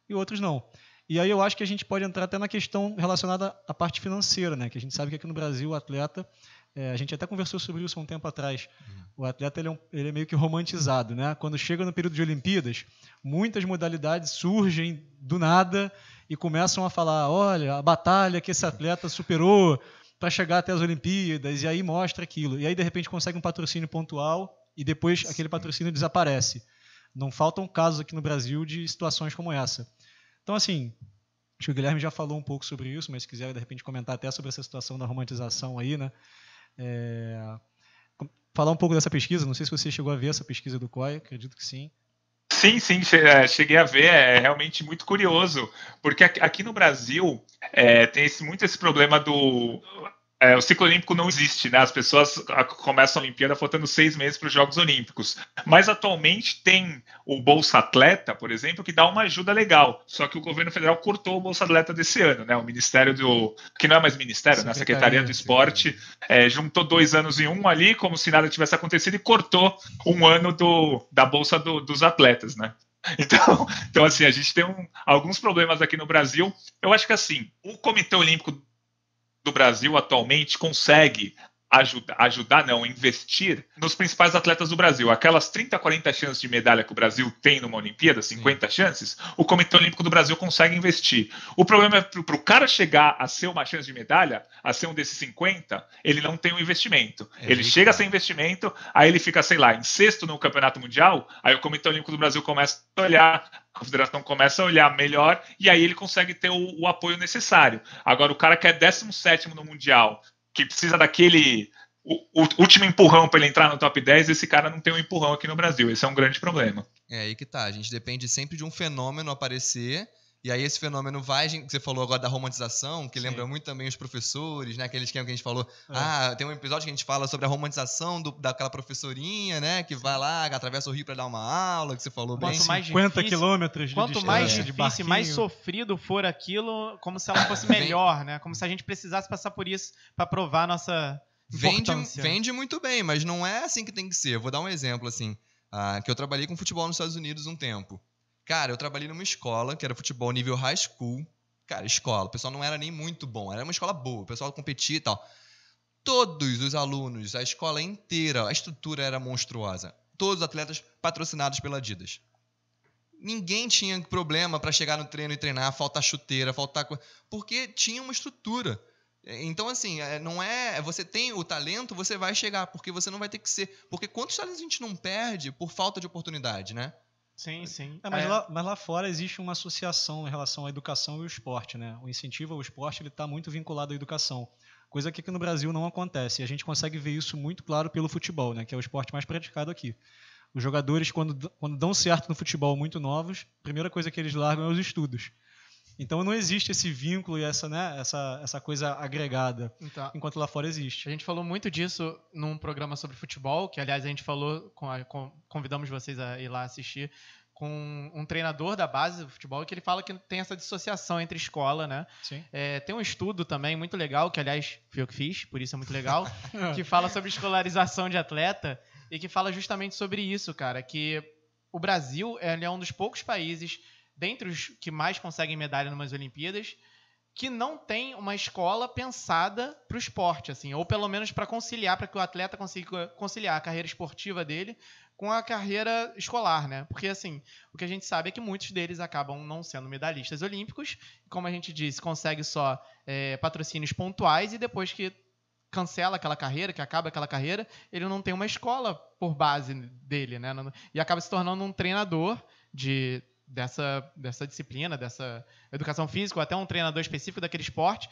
e outros não. E aí eu acho que a gente pode entrar até na questão relacionada à parte financeira, né? Que a gente sabe que aqui no Brasil o atleta, a gente até conversou sobre isso há um tempo atrás, o atleta ele é meio que romantizado, né? Quando chega no período de Olimpíadas, muitas modalidades surgem do nada e começam a falar, olha, a batalha que esse atleta superou para chegar até as Olimpíadas, e aí mostra aquilo. E aí, de repente, consegue um patrocínio pontual e depois aquele patrocínio desaparece. Não faltam casos aqui no Brasil de situações como essa. Então, assim, acho que o Guilherme já falou um pouco sobre isso, mas se quiser, de repente, comentar até sobre essa situação da romantização aí, né? Falar um pouco dessa pesquisa, não sei se você chegou a ver essa pesquisa do COI, acredito que sim.
Sim, cheguei a ver, é realmente muito curioso, porque aqui no Brasil tem muito esse problema o ciclo olímpico não existe, né? As pessoas começam a Olimpíada faltando 6 meses para os Jogos Olímpicos. Mas atualmente tem o Bolsa Atleta, por exemplo, que dá uma ajuda legal. Só que o governo federal cortou o Bolsa Atleta desse ano, né? O Ministério que não é mais Ministério, né? A Secretaria do Esporte juntou 2 anos em um ali, como se nada tivesse acontecido, e cortou um ano da Bolsa dos Atletas, né? Então assim, a gente tem alguns problemas aqui no Brasil. Eu acho que assim, o Comitê Olímpico do Brasil atualmente consegue investir nos principais atletas do Brasil. Aquelas 30, 40 chances de medalha que o Brasil tem numa Olimpíada, 50 chances, o Comitê Olímpico do Brasil consegue investir. O problema é para o cara chegar a ser uma chance de medalha, a ser um desses 50, ele não tem um investimento. Ele chega a ser investimento, aí ele fica, sei lá, em 6º no Campeonato Mundial, aí o Comitê Olímpico do Brasil começa a olhar, a federação começa a olhar melhor, e aí ele consegue ter o apoio necessário. Agora, o cara que é 17º no Mundial, que precisa daquele último empurrão para ele entrar no top 10, esse cara não tem um empurrão aqui no Brasil. Esse é um grande problema.
É aí que tá. A gente depende sempre de um fenômeno aparecer, e aí esse fenômeno vai, você falou agora da romantização, que lembra muito também os professores, né? Aquele esquema que a gente falou. Tem um episódio que a gente fala sobre a romantização daquela professorinha, né? Que vai lá, que atravessa o rio para dar uma aula, que você falou bem.
Quanto mais
50
difícil,
quilômetros de
quanto mais difícil, mais sofrido for aquilo, como se ela fosse melhor, né? Como se a gente precisasse passar por isso para provar a nossa importância.
Vende muito bem, mas não é assim que tem que ser. Eu vou dar um exemplo, assim, que eu trabalhei com futebol nos Estados Unidos um tempo. Cara, eu trabalhei numa escola que era futebol nível high school. Cara, escola. O pessoal não era nem muito bom. Era uma escola boa. O pessoal competia e tal. Todos os alunos, a escola inteira, a estrutura era monstruosa. Todos os atletas patrocinados pela Adidas. Ninguém tinha problema para chegar no treino e treinar, faltar chuteira, faltar... Porque tinha uma estrutura. Então, assim, não é... Você tem o talento, você vai chegar, porque você não vai ter que ser... Porque quantos talentos a gente não perde por falta de oportunidade, né?
Sim, sim.
Mas lá fora existe uma associação em relação à educação e ao esporte, né? O incentivo ao esporte está muito vinculado à educação, coisa que aqui no Brasil não acontece. E a gente consegue ver isso muito claro pelo futebol, né? Que é o esporte mais praticado aqui. Os jogadores, quando dão certo no futebol muito novos, a primeira coisa que eles largam é os estudos. Então não existe esse vínculo e essa coisa agregada, enquanto lá fora existe.
A gente falou muito disso num programa sobre futebol, que aliás a gente falou, convidamos vocês a ir lá assistir, com um treinador da base do futebol, que ele fala que tem essa dissociação entre escola, né?
Sim.
Tem um estudo também muito legal, que aliás fui eu que fiz, por isso é muito legal, que fala sobre escolarização de atleta e que fala justamente sobre isso, cara, que o Brasil é um dos poucos países dentre os que mais conseguem medalha em umas Olimpíadas, que não tem uma escola pensada para o esporte, assim, ou pelo menos para conciliar, para que o atleta consiga conciliar a carreira esportiva dele com a carreira escolar, né? Porque, assim, o que a gente sabe é que muitos deles acabam não sendo medalhistas olímpicos, e, como a gente disse, consegue só patrocínios pontuais, e depois que cancela aquela carreira, que acaba aquela carreira, ele não tem uma escola por base dele, né? E acaba se tornando um treinador dessa disciplina, dessa educação física, ou até um treinador específico daquele esporte,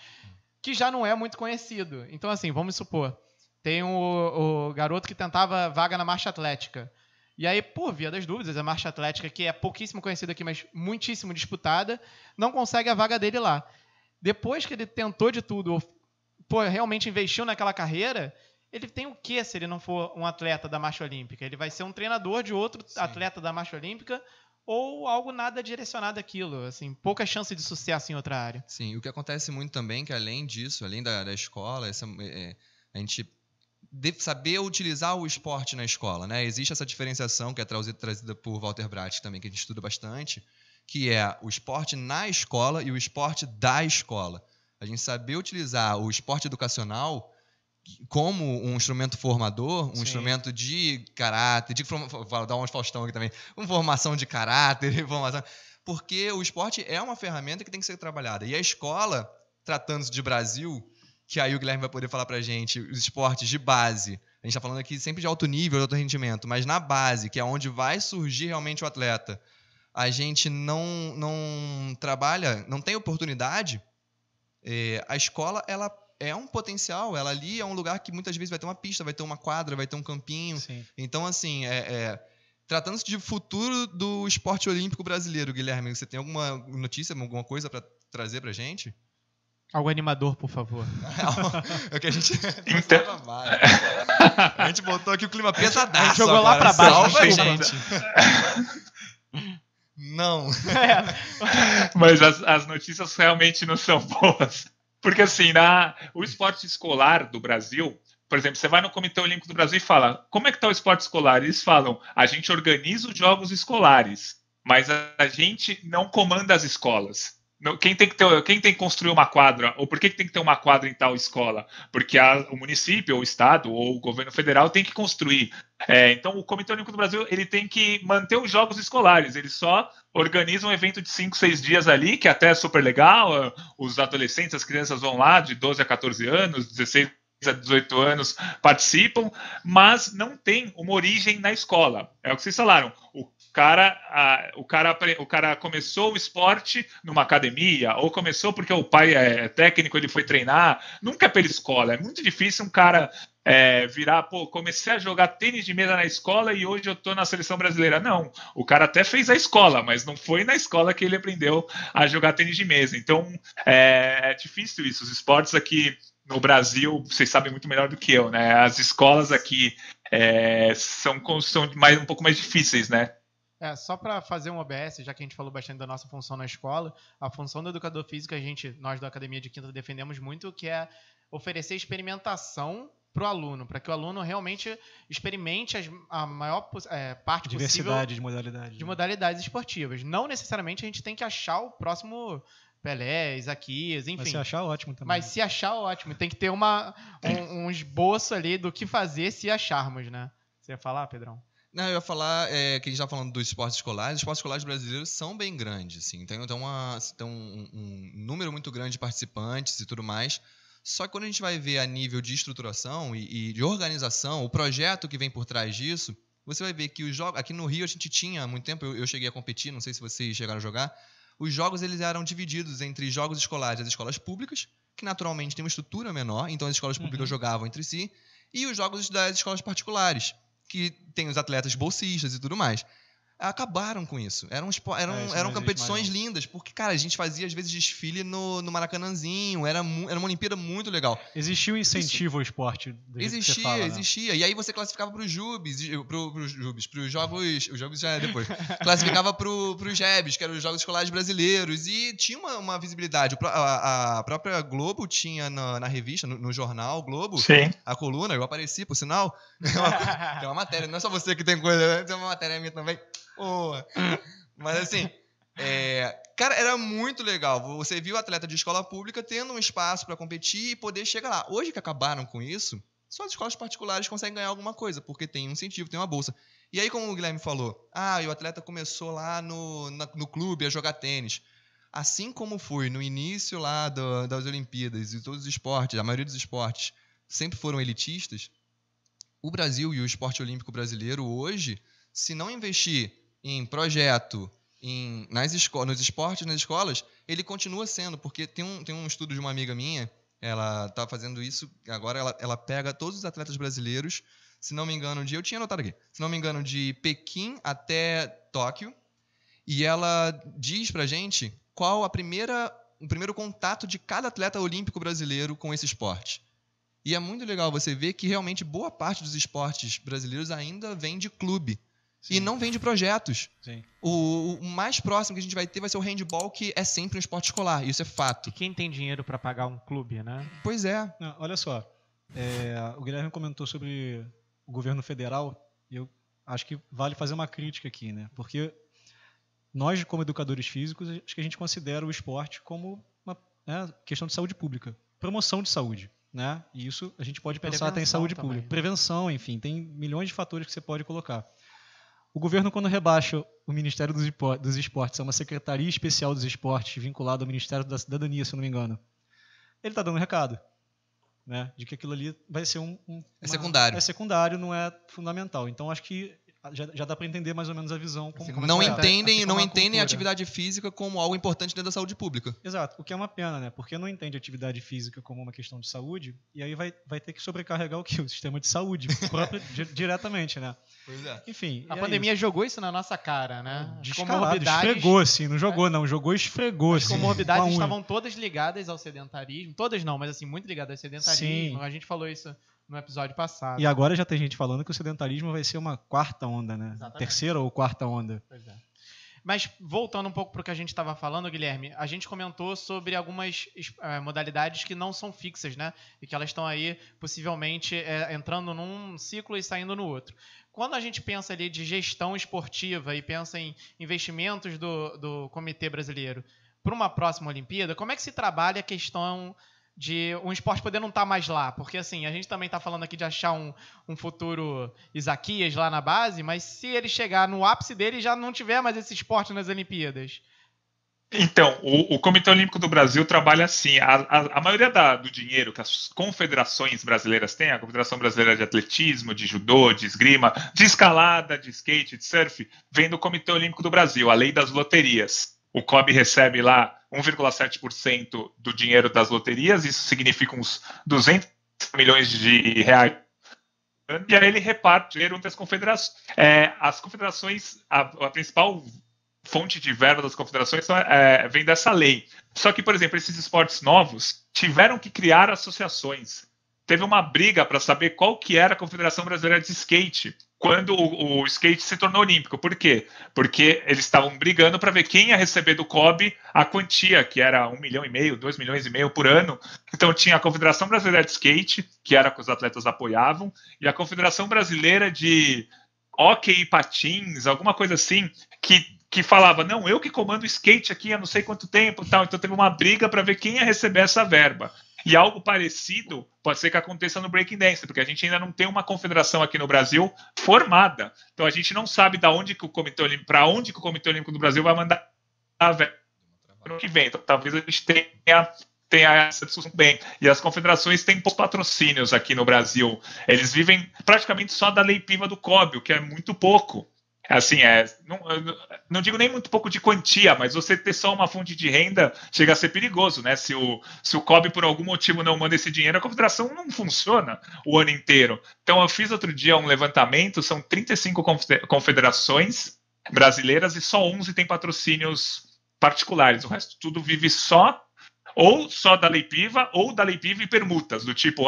que já não é muito conhecido. Então, assim, vamos supor, tem o garoto que tentava vaga na marcha atlética. E aí, por via das dúvidas, a marcha atlética, que é pouquíssimo conhecida aqui, mas muitíssimo disputada, não consegue a vaga dele lá. Depois que ele tentou de tudo, realmente investiu naquela carreira, ele tem o quê se ele não for um atleta da marcha olímpica? Ele vai ser um treinador de outro atleta da marcha olímpica, ou algo nada direcionado àquilo, assim, pouca chance de sucesso em outra área.
Sim, o que acontece muito também, que além disso, além da escola, a gente deve saber utilizar o esporte na escola, né? Existe essa diferenciação que é trazida por Walter Bratt também, que a gente estuda bastante, que é o esporte na escola e o esporte da escola. A gente saber utilizar o esporte educacional como um instrumento formador, um instrumento de caráter, vou dar um Faustão aqui também, uma formação de caráter, porque o esporte é uma ferramenta que tem que ser trabalhada. E a escola, tratando-se de Brasil, que aí o Guilherme vai poder falar pra gente, os esportes de base, a gente está falando aqui sempre de alto nível, de alto rendimento, mas na base, que é onde vai surgir realmente o atleta, a gente não trabalha, não tem oportunidade, a escola, ela é um potencial, ela ali é um lugar que muitas vezes vai ter uma pista, vai ter uma quadra, vai ter um campinho.
Sim.
Então, assim, tratando-se de futuro do esporte olímpico brasileiro, Guilherme, você tem alguma notícia, alguma coisa para trazer para a gente?
Algo animador, por favor.
É o que a gente
Então-
gostava mais. A gente botou aqui o clima pesadaço.
A gente jogou lá
agora.
pra baixo,
Salva a
desculpa.
gente. Não.
Mas as notícias realmente não são boas. Porque, assim, o esporte escolar do Brasil, por exemplo, você vai no Comitê Olímpico do Brasil e fala, como é que está o esporte escolar? Eles falam, a gente organiza os jogos escolares, mas a gente não comanda as escolas. Quem tem que construir uma quadra? Ou por que tem que ter uma quadra em tal escola? Porque o município, ou o estado, ou o governo federal tem que construir. Então, o Comitê Olímpico do Brasil ele tem que manter os jogos escolares. Ele só organiza um evento de 5, 6 dias ali, que até é super legal. Os adolescentes, as crianças vão lá de 12 a 14 anos, 16 a 18 anos participam, mas não tem uma origem na escola. É o que vocês falaram. O cara começou o esporte numa academia, ou começou porque o pai é técnico, ele foi treinar. Nunca é pela escola. É muito difícil um cara virar, comecei a jogar tênis de mesa na escola e hoje eu tô na seleção brasileira. Não, o cara até fez a escola, mas não foi na escola que ele aprendeu a jogar tênis de mesa. Então, é difícil isso. Os esportes aqui no Brasil, vocês sabem muito melhor do que eu, né? As escolas aqui são um pouco mais difíceis, né?
Só para fazer um OBS, já que a gente falou bastante da nossa função na escola, a função do educador físico, nós da Academia de Quinta defendemos muito, que é oferecer experimentação para o aluno, para que o aluno realmente experimente a maior parte possível
Diversidade de modalidades.
de modalidades esportivas. Não necessariamente a gente tem que achar o próximo Pelé, Isaquias, enfim.
Mas se achar, ótimo também.
Mas se achar, ótimo. Tem que ter um esboço ali do que fazer se acharmos, né? Você ia falar, Pedrão?
Não, eu ia falar que a gente estava falando dos esportes escolares. Os esportes escolares brasileiros são bem grandes, assim. Tem um número muito grande de participantes e tudo mais. Só que quando a gente vai ver a nível de estruturação e de organização, o projeto que vem por trás disso, você vai ver que os jogos... Aqui no Rio a gente tinha há muito tempo, eu cheguei a competir, não sei se vocês chegaram a jogar. Os jogos eles eram divididos entre jogos escolares das escolas públicas, que naturalmente tem uma estrutura menor, então as escolas públicas jogavam entre si, e os jogos das escolas particulares, que tem os atletas bolsistas e tudo mais. Acabaram com isso. Eram competições lindas, porque, cara, a gente fazia, às vezes, desfile no Maracanãzinho, era uma Olimpíada muito legal.
Existia um incentivo ao esporte.
Existia. E aí você classificava para os Jubes, para os jogos... Os jogos já é depois. Classificava para os JEBs, que eram os Jogos Escolares Brasileiros, e tinha uma visibilidade. A própria Globo tinha na revista, no jornal Globo,
Sim.
a coluna, eu apareci, por sinal. Tem uma matéria, não é só você que tem coisa, tem uma matéria minha também. Mas assim, cara, era muito legal. Você viu o atleta de escola pública tendo um espaço para competir e poder chegar lá. Hoje que acabaram com isso, só as escolas particulares conseguem ganhar alguma coisa, porque tem um incentivo, tem uma bolsa. E aí, como o Guilherme falou, e o atleta começou lá no clube a jogar tênis. Assim como foi no início lá das Olimpíadas e todos os esportes, a maioria dos esportes sempre foram elitistas, o Brasil e o esporte olímpico brasileiro hoje, se não investir em projeto, nos esportes, nas escolas, ele continua sendo, porque tem um estudo de uma amiga minha, ela está fazendo isso, agora ela pega todos os atletas brasileiros, se não me engano, eu tinha anotado aqui, se não me engano, de Pequim até Tóquio, e ela diz pra gente qual o primeiro contato de cada atleta olímpico brasileiro com esse esporte. E é muito legal você ver que realmente boa parte dos esportes brasileiros ainda vem de clube. Sim. E não vem de projetos.
Sim.
O mais próximo que a gente vai ter vai ser o handball, que é sempre um esporte escolar. Isso é fato.
E quem tem dinheiro para pagar um clube, né?
Pois é.
Não, olha só. O Guilherme comentou sobre o governo federal. E eu acho que vale fazer uma crítica aqui, né? Porque nós, como educadores físicos, acho que a gente considera o esporte como uma questão de saúde pública. Promoção de saúde. Né? E isso a gente pode pensar até em saúde pública. Prevenção, enfim, tem milhões de fatores que você pode colocar. O governo, quando rebaixa o Ministério dos Esportes a uma Secretaria Especial dos Esportes vinculada ao Ministério da Cidadania, se eu não me engano, ele está dando um recado, né? De que aquilo ali vai ser
secundário.
É secundário, não é fundamental. Então, acho que já dá para entender mais ou menos a visão. Como
Não
é.
entendem,
Assim
não
como a
entendem a
cultura.
atividade física como algo importante dentro da saúde pública.
Exato, o que é uma pena, né? Porque não entende atividade física como uma questão de saúde, e aí vai ter que sobrecarregar o quê? O sistema de saúde próprio, diretamente, né?
Pois é.
Enfim.
A pandemia jogou isso na nossa cara, né? As
Descarado, esfregou, assim, não jogou, não. Jogou, esfregou,
As
assim.
comorbidades
com a unha.
estavam todas ligadas ao sedentarismo. Todas não, mas assim, muito ligadas ao sedentarismo.
Sim.
A gente falou isso no episódio passado.
E agora já tem gente falando que o sedentarismo vai ser uma quarta onda, né?
Exatamente.
Terceira ou quarta onda.
Pois é. Mas voltando um pouco para o que a gente estava falando, Guilherme, a gente comentou sobre algumas modalidades que não são fixas, né? E que elas estão aí possivelmente entrando num ciclo e saindo no outro. Quando a gente pensa ali de gestão esportiva e pensa em investimentos do Comitê Brasileiro para uma próxima Olimpíada, como é que se trabalha a questão de um esporte poder não estar mais lá? Porque assim, a gente também está falando aqui de achar um futuro Isaquias lá na base, mas se ele chegar no ápice dele e já não tiver mais esse esporte nas Olimpíadas.
Então, o Comitê Olímpico do Brasil trabalha assim. A maioria do dinheiro que as confederações brasileiras têm, a Confederação Brasileira de Atletismo, de Judô, de Esgrima, de Escalada, de Skate, de Surf, vem do Comitê Olímpico do Brasil, a lei das loterias. O COB recebe lá 1,7% do dinheiro das loterias, isso significa uns 200 milhões de reais. E aí ele reparte dinheiro entre as confederações. As confederações, a principal fonte de verba das confederações vem dessa lei. Só que, por exemplo, esses esportes novos tiveram que criar associações. Teve uma briga para saber qual que era a Confederação Brasileira de Skate quando o skate se tornou olímpico. Por quê? Porque eles estavam brigando para ver quem ia receber do COB a quantia, que era 1,5 milhão, 2,5 milhões por ano. Então tinha a Confederação Brasileira de Skate, que era que os atletas apoiavam, e a Confederação Brasileira de Hóquei e Patins, alguma coisa assim, que falava, não, eu que comando o skate aqui há não sei quanto tempo, tal. Então teve uma briga para ver quem ia receber essa verba. E algo parecido pode ser que aconteça no breaking dance, porque a gente ainda não tem uma confederação aqui no Brasil formada. Então a gente não sabe para onde que o Comitê Olímpico do Brasil vai mandar a verba no que vem. Então talvez a gente tenha essa discussão bem. E as confederações têm poucos patrocínios aqui no Brasil. Eles vivem praticamente só da lei PIVA do COB, o que é muito pouco. Assim, não digo nem muito pouco de quantia, mas você ter só uma fonte de renda chega a ser perigoso, né? Se o COB por algum motivo não manda esse dinheiro, a confederação não funciona o ano inteiro. Então eu fiz outro dia um levantamento, são 35 confederações brasileiras e só 11 têm patrocínios particulares. O resto tudo vive só da Lei PIVA ou da Lei PIVA e permutas, do tipo,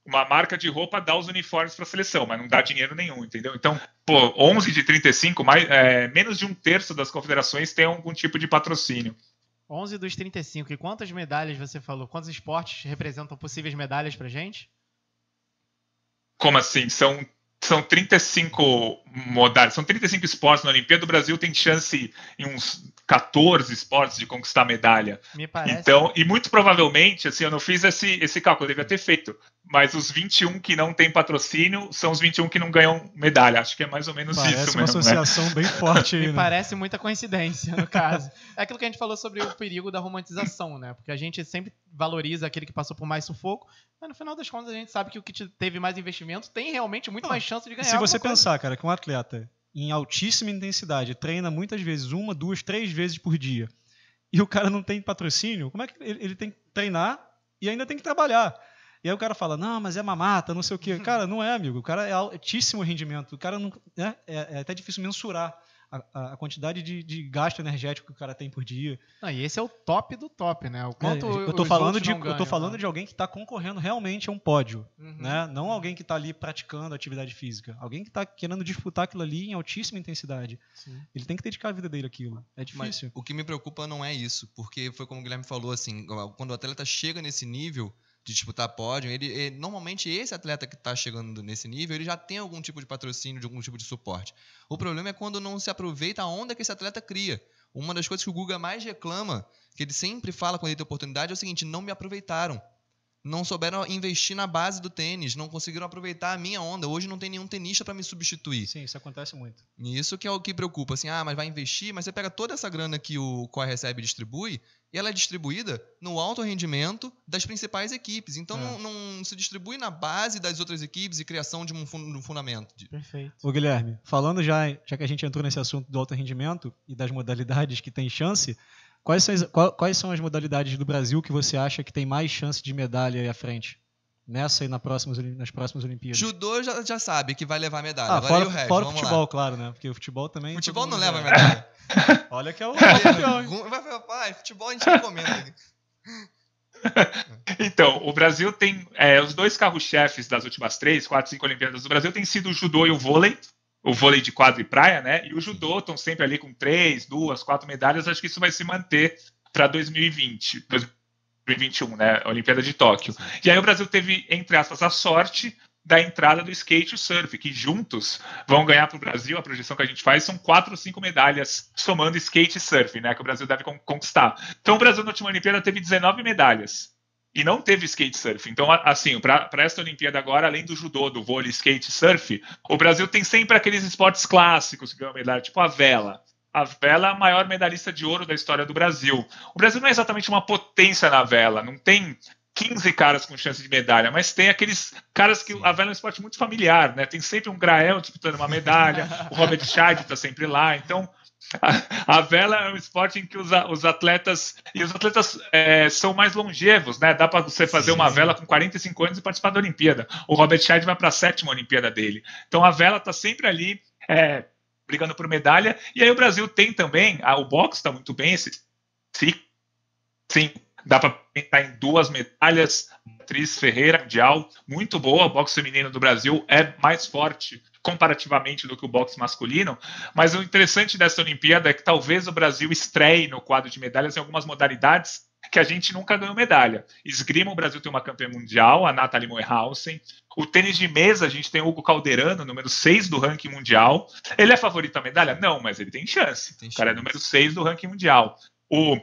uma marca de roupa dá os uniformes para a seleção, mas não dá dinheiro nenhum, entendeu? Então, 11 de 35, menos de um terço das confederações tem algum tipo de patrocínio.
11 dos 35. E quantas medalhas você falou? Quantos esportes representam possíveis medalhas pra gente?
Como assim? São 35 modalidades, são 35 esportes na Olimpíada. O Brasil tem chance em uns 14 esportes de conquistar medalha.
Me parece.
Então, e muito provavelmente, assim, eu não fiz esse cálculo, eu devia ter feito. Mas os 21 que não tem patrocínio são os 21 que não ganham medalha. Acho que é mais ou menos isso mesmo.
Parece uma associação bem forte aí,
Me
né?
parece muita coincidência, no caso. É aquilo que a gente falou sobre o perigo da romantização, né? Porque a gente sempre valoriza aquele que passou por mais sufoco, mas no final das contas a gente sabe que o que teve mais investimento tem realmente muito mais chance de ganhar.
Se você
alguma coisa.
pensar, cara, que um atleta em altíssima intensidade treina muitas vezes, 1, 2, 3 vezes por dia, e o cara não tem patrocínio, como é que ele tem que treinar e ainda tem que trabalhar? E aí o cara fala, não, mas é mamata, não sei o quê. Cara, não é, amigo. O cara é altíssimo rendimento. O cara não, é até difícil mensurar a quantidade de gasto energético que o cara tem por dia.
Não, e esse é o top do top, né? O quanto
eu tô
os
falando
outros não ganham, né?
de alguém que está concorrendo realmente a um pódio.
Uhum.
Né? Não alguém que está ali praticando atividade física. Alguém que está querendo disputar aquilo ali em altíssima intensidade.
Sim.
Ele tem que dedicar a vida dele àquilo. É difícil.
Mas o que me preocupa não é isso, porque foi como o Guilherme falou, assim, quando o atleta chega nesse nível de disputar pódio, normalmente esse atleta que está chegando nesse nível, ele já tem algum tipo de patrocínio, de algum tipo de suporte. O problema é quando não se aproveita a onda que esse atleta cria. Uma das coisas que o Guga mais reclama, que ele sempre fala quando ele tem oportunidade, é o seguinte: não me aproveitaram. não souberam investir na base do tênis, não conseguiram aproveitar a minha onda. Hoje não tem nenhum tenista para me substituir.
Sim, isso acontece muito.
E isso que é o que preocupa, assim, mas vai investir, mas você pega toda essa grana que o COI recebe e distribui, e ela é distribuída no alto rendimento das principais equipes. Então não se distribui na base das outras equipes e criação de um fundamento.
Perfeito.
Ô Guilherme, falando já que a gente entrou nesse assunto do alto rendimento e das modalidades que tem chance, quais são as modalidades do Brasil que você acha que tem mais chance de medalha aí à frente? Nessa e nas próximas Olimpíadas.
Judô já sabe que vai levar medalha. Agora
fora,
e o resto,
fora o
vamos
futebol,
lá.
claro, né? Porque o futebol também...
Futebol não leva medalha.
Olha que é o campeão.
Pai, futebol a gente não comenta.
Então, o Brasil tem os dois carros-chefes das últimas 3, 4, 5 Olimpíadas do Brasil tem sido o judô e o vôlei de quadra e praia, né? E o judô estão sempre ali com 3, 2, 4 medalhas. Acho que isso vai se manter para 2021, né? A Olimpíada de Tóquio. E aí o Brasil teve, entre aspas, a sorte da entrada do skate e o surf, que juntos vão ganhar para o Brasil, a projeção que a gente faz são 4 ou 5 medalhas, somando skate e surf, né? Que o Brasil deve conquistar. Então o Brasil na última Olimpíada teve 19 medalhas. E não teve skate surf. Então, assim, para esta Olimpíada agora, além do judô, do vôlei, skate e surf, o Brasil tem sempre aqueles esportes clássicos que ganham medalha, tipo a vela. A vela é a maior medalhista de ouro da história do Brasil. O Brasil não é exatamente uma potência na vela, não tem 15 caras com chance de medalha, mas tem aqueles caras que a vela é um esporte muito familiar, né? Tem sempre um Grael disputando uma medalha, o Robert Scheid está sempre lá, então a vela é um esporte em que os atletas são mais longevos, né? Dá para você fazer uma vela com 45 anos e participar da Olimpíada. O Robert Scheid vai para a 7ª Olimpíada dele. Então a vela está sempre ali brigando por medalha. E aí o Brasil tem também, o boxe está muito bem, sim, dá para pensar em 2 medalhas. Beatriz Ferreira, mundial, muito boa. O boxe feminino do Brasil é mais forte comparativamente do que o boxe masculino, mas o interessante dessa Olimpíada é que talvez o Brasil estreie no quadro de medalhas em algumas modalidades que a gente nunca ganhou medalha. Esgrima, o Brasil tem uma campeã mundial, a Nathalie Moerhausen. O tênis de mesa, a gente tem o Hugo Calderano, número 6 do ranking mundial. Ele é favorito à medalha? Não, mas ele tem chance. O cara é número 6 do ranking mundial. O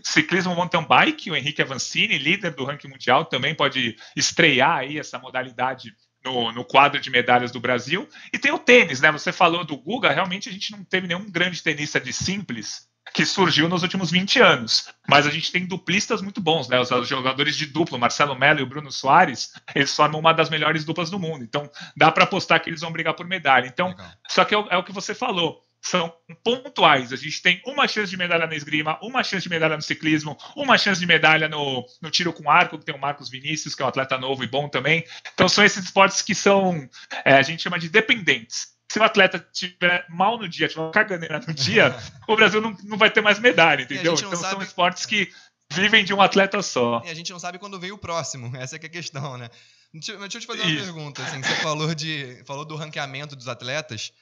ciclismo mountain bike, o Henrique Avancini, líder do ranking mundial, também pode estrear aí essa modalidade no quadro de medalhas do Brasil. E tem o tênis, né? Você falou do Guga, realmente a gente não teve nenhum grande tenista de simples que surgiu nos últimos 20 anos. Mas a gente tem duplistas muito bons, né? Os jogadores de duplo, Marcelo Melo e o Bruno Soares, eles formam uma das melhores duplas do mundo. Então, dá para apostar que eles vão brigar por medalha. Então, só que é o que você falou. São pontuais. A gente tem uma chance de medalha na esgrima, uma chance de medalha no ciclismo, uma chance de medalha no tiro com arco, que tem o Marcos Vinícius, que é um atleta novo e bom também. Então são esses esportes que são, a gente chama de dependentes. Se o atleta estiver mal no dia, tiver uma caganeira no dia, o Brasil não vai ter mais medalha, entendeu? Então são esportes que vivem de um atleta só.
E a gente não sabe quando vem o próximo. Essa é que é a questão, né? Deixa eu te fazer uma pergunta. Assim, você falou do ranqueamento dos atletas.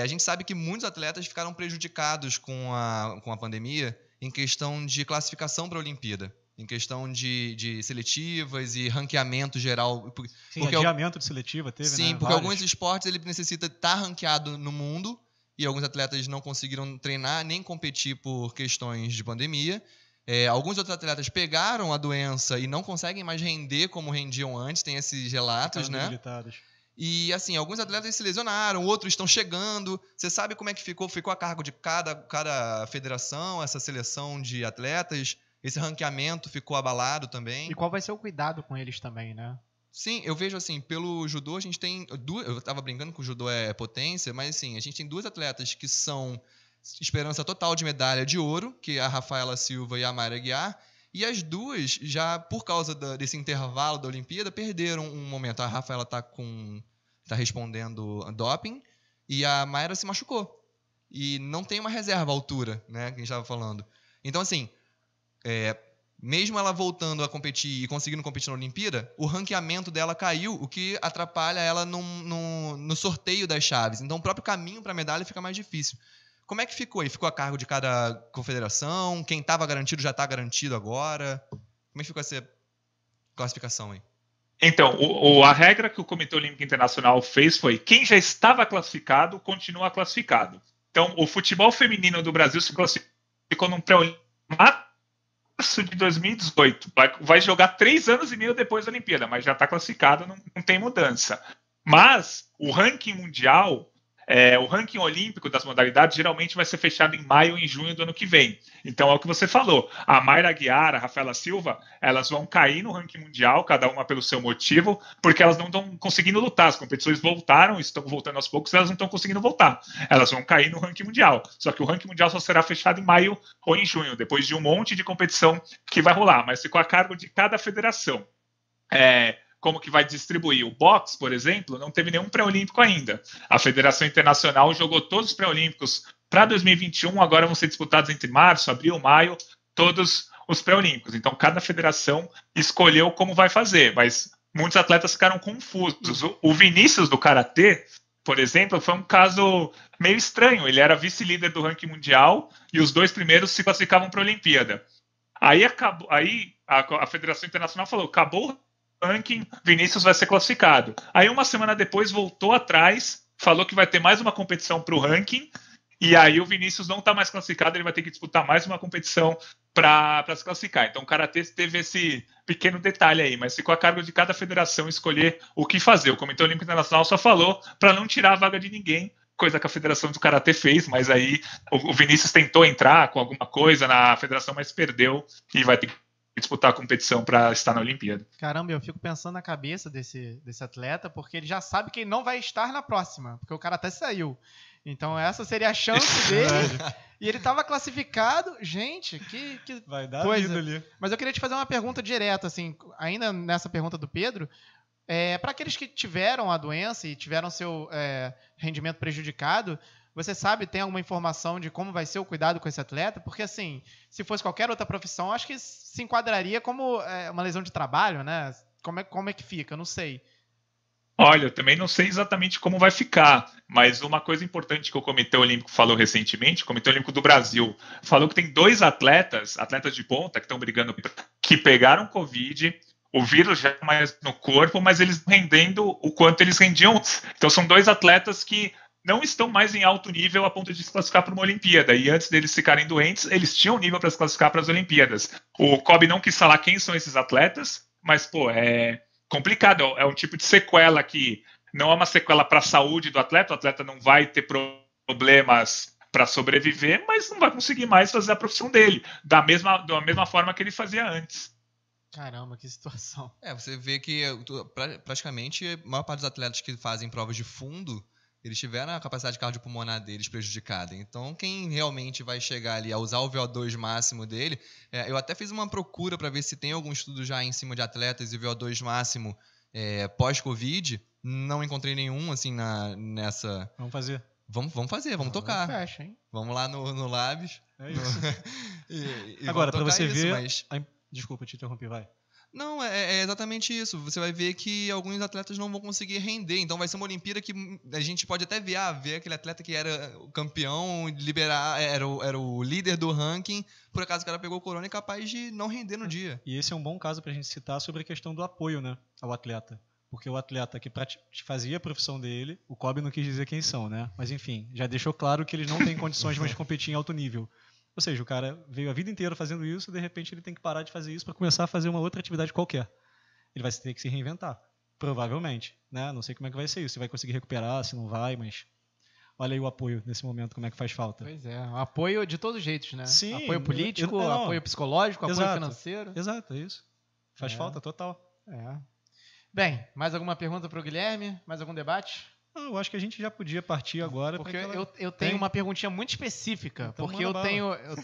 A gente sabe que muitos atletas ficaram prejudicados com a pandemia em questão de classificação para a Olimpíada, em questão de seletivas e ranqueamento geral.
Sim, porque adiamento de seletiva teve,
sim,
né?
Porque alguns esportes ele necessita estar ranqueado no mundo e alguns atletas não conseguiram treinar nem competir por questões de pandemia. Alguns outros atletas pegaram a doença e não conseguem mais render como rendiam antes, tem esses relatos, né?
Debilitados.
E, assim, alguns atletas se lesionaram, outros estão chegando. Você sabe como é que ficou? Ficou a cargo de cada federação, essa seleção de atletas? Esse ranqueamento ficou abalado também?
E qual vai ser o cuidado com eles também, né?
Sim, eu vejo assim, pelo judô a gente tem eu estava brincando que o judô é potência, mas assim, a gente tem 2 atletas que são esperança total de medalha de ouro, que é a Rafaela Silva e a Mayra Aguiar. E as duas, já por causa desse intervalo da Olimpíada, perderam um momento. A Rafaela está respondendo doping e a Mayra se machucou. E não tem uma reserva à altura, né, que a gente estava falando. Então, assim, mesmo ela voltando a competir e conseguindo competir na Olimpíada, o ranqueamento dela caiu, o que atrapalha ela no sorteio das chaves. Então, o próprio caminho para a medalha fica mais difícil. Como é que ficou aí? Ficou a cargo de cada confederação? Quem estava garantido já está garantido agora? Como é que ficou essa classificação aí?
Então, a regra que o Comitê Olímpico Internacional fez foi quem já estava classificado, continua classificado. Então, o futebol feminino do Brasil se classificou num pré-olímpico março de 2018. Vai jogar 3 anos e meio depois da Olimpíada, mas já está classificado, não tem mudança. Mas o ranking mundial, o ranking olímpico das modalidades geralmente vai ser fechado em maio ou em junho do ano que vem. Então é o que você falou. A Mayra Aguiar, a Rafaela Silva, elas vão cair no ranking mundial, cada uma pelo seu motivo, porque elas não estão conseguindo lutar. As competições voltaram, estão voltando aos poucos, elas não estão conseguindo voltar. Elas vão cair no ranking mundial. Só que o ranking mundial só será fechado em maio ou em junho, depois de um monte de competição que vai rolar, mas ficou a cargo de cada federação. Como que vai distribuir. O boxe, por exemplo, não teve nenhum pré-olímpico ainda. A Federação Internacional jogou todos os pré-olímpicos para 2021, agora vão ser disputados entre março, abril, maio, todos os pré-olímpicos. Então, cada federação escolheu como vai fazer, mas muitos atletas ficaram confusos. O Vinícius do Karatê, por exemplo, foi um caso meio estranho. Ele era vice-líder do ranking mundial e os 2 primeiros se classificavam para a Olimpíada. Aí a Federação Internacional falou, acabou o ranking, Vinícius vai ser classificado. Aí uma semana depois voltou atrás, falou que vai ter mais uma competição para o ranking, e aí o Vinícius não está mais classificado, ele vai ter que disputar mais uma competição para se classificar. Então o Karatê teve esse pequeno detalhe aí, mas ficou a cargo de cada federação escolher o que fazer. O Comitê Olímpico Internacional só falou para não tirar a vaga de ninguém, coisa que a Federação do Karatê fez, mas aí o Vinícius tentou entrar com alguma coisa na federação, mas perdeu e vai ter que disputar a competição para estar na Olimpíada.
Caramba, eu fico pensando na cabeça desse atleta, porque ele já sabe que ele não vai estar na próxima, porque o cara até saiu. Então essa seria a chance dele. E ele estava classificado. Gente, que
vai dar
coisa.
Vida ali.
Mas eu queria te fazer uma pergunta direta, assim, ainda nessa pergunta do Pedro. Para aqueles que tiveram a doença e tiveram seu rendimento prejudicado, você sabe, tem alguma informação de como vai ser o cuidado com esse atleta? Porque, assim, se fosse qualquer outra profissão, acho que se enquadraria como uma lesão de trabalho, né? Como é que fica? Não sei.
Olha, eu também não sei exatamente como vai ficar, mas uma coisa importante que o Comitê Olímpico falou recentemente, o Comitê Olímpico do Brasil, falou que tem 2 atletas de ponta, que estão brigando, que pegaram Covid, o vírus já é mais no corpo, mas eles rendendo o quanto eles rendiam. Então são 2 atletas que não estão mais em alto nível a ponto de se classificar para uma Olimpíada. E antes deles ficarem doentes, eles tinham nível para se classificar para as Olimpíadas. O COB não quis falar quem são esses atletas, mas, é complicado. É um tipo de sequela que não é uma sequela para a saúde do atleta. O atleta não vai ter problemas para sobreviver, mas não vai conseguir mais fazer a profissão dele da mesma forma que ele fazia antes.
Caramba, que situação.
Você vê que praticamente a maior parte dos atletas que fazem provas de fundo, eles tiveram a capacidade cardiopulmonar deles prejudicada. Então, quem realmente vai chegar ali a usar o VO2 máximo dele... eu até fiz uma procura para ver se tem algum estudo já em cima de atletas e VO2 máximo pós-Covid. Não encontrei nenhum, assim, nessa...
Vamos fazer.
Vamos fazer, vamos tocar.
Fecha, hein?
Vamos lá no Labs.
É isso.
e
agora, para você
isso,
ver...
mas...
Desculpa, te interrompi, vai.
Não, é exatamente isso. Você vai ver que alguns atletas não vão conseguir render. Então vai ser uma Olimpíada que a gente pode até ver aquele atleta que era o campeão, era o líder do ranking, por acaso o cara pegou corona e capaz de não render no dia.
E esse é um bom caso para a gente citar sobre a questão do apoio, né, ao atleta. Porque o atleta que fazia a profissão dele, o COB não quis dizer quem são, né? Mas enfim, já deixou claro que eles não têm condições mais de competir em alto nível. Ou seja, o cara veio a vida inteira fazendo isso, de repente ele tem que parar de fazer isso para começar a fazer uma outra atividade qualquer. Ele vai ter que se reinventar, provavelmente, né? Não sei como é que vai ser isso, se vai conseguir recuperar, se não vai, mas olha aí o apoio nesse momento, como é que faz falta.
Pois é, apoio de todos os jeitos, né?
Sim,
apoio político, apoio psicológico, apoio financeiro.
Exato, é isso. Faz falta total.
Bem, mais alguma pergunta para o Guilherme? Mais algum debate?
Eu acho que a gente já podia partir agora.
Porque eu tenho uma perguntinha muito específica.
Então,
porque eu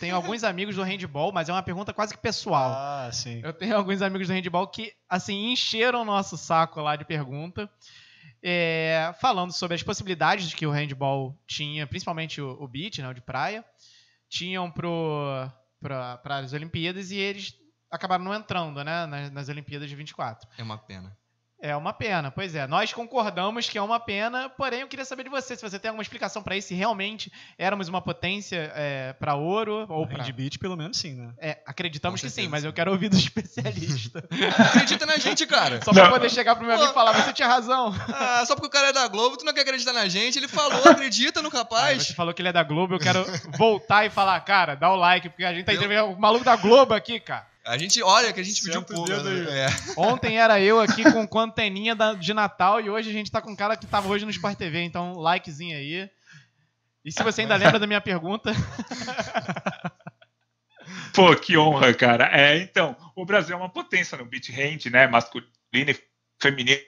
tenho alguns amigos do handball, mas é uma pergunta quase que pessoal.
Ah, sim.
Eu tenho alguns amigos do handball que, assim, encheram o nosso saco lá de pergunta, falando sobre as possibilidades que o handball tinha, principalmente o beach, né, o de praia, tinham para as Olimpíadas, e eles acabaram não entrando, né, nas Olimpíadas de 24.
É uma pena.
É uma pena, pois é. Nós concordamos que é uma pena, porém eu queria saber de você, se você tem alguma explicação para isso, se realmente éramos uma potência para ouro ou para...
Handbeat, pelo menos sim, né?
Acreditamos que sim, mas eu quero ouvir do especialista.
Acredita na gente, cara.
Só pra poder chegar pro meu amigo e falar, você tinha razão.
Só porque o cara é da Globo, tu não quer acreditar na gente, ele falou, acredita no capaz.
Você falou que ele é da Globo, eu quero voltar e falar, cara, dá o like, porque a gente tá entrevistando o maluco da Globo aqui, cara.
A gente olha que a gente pediu
Senta o
pula.
dedo aí.
Né?
Ontem era eu aqui com anteninha de Natal e hoje a gente tá com um cara que tava hoje no Sport TV, então likezinho aí. E se você ainda lembra da minha pergunta...
Pô, que honra, cara. Então, o Brasil é uma potência no beach hand, né? Masculino e feminino,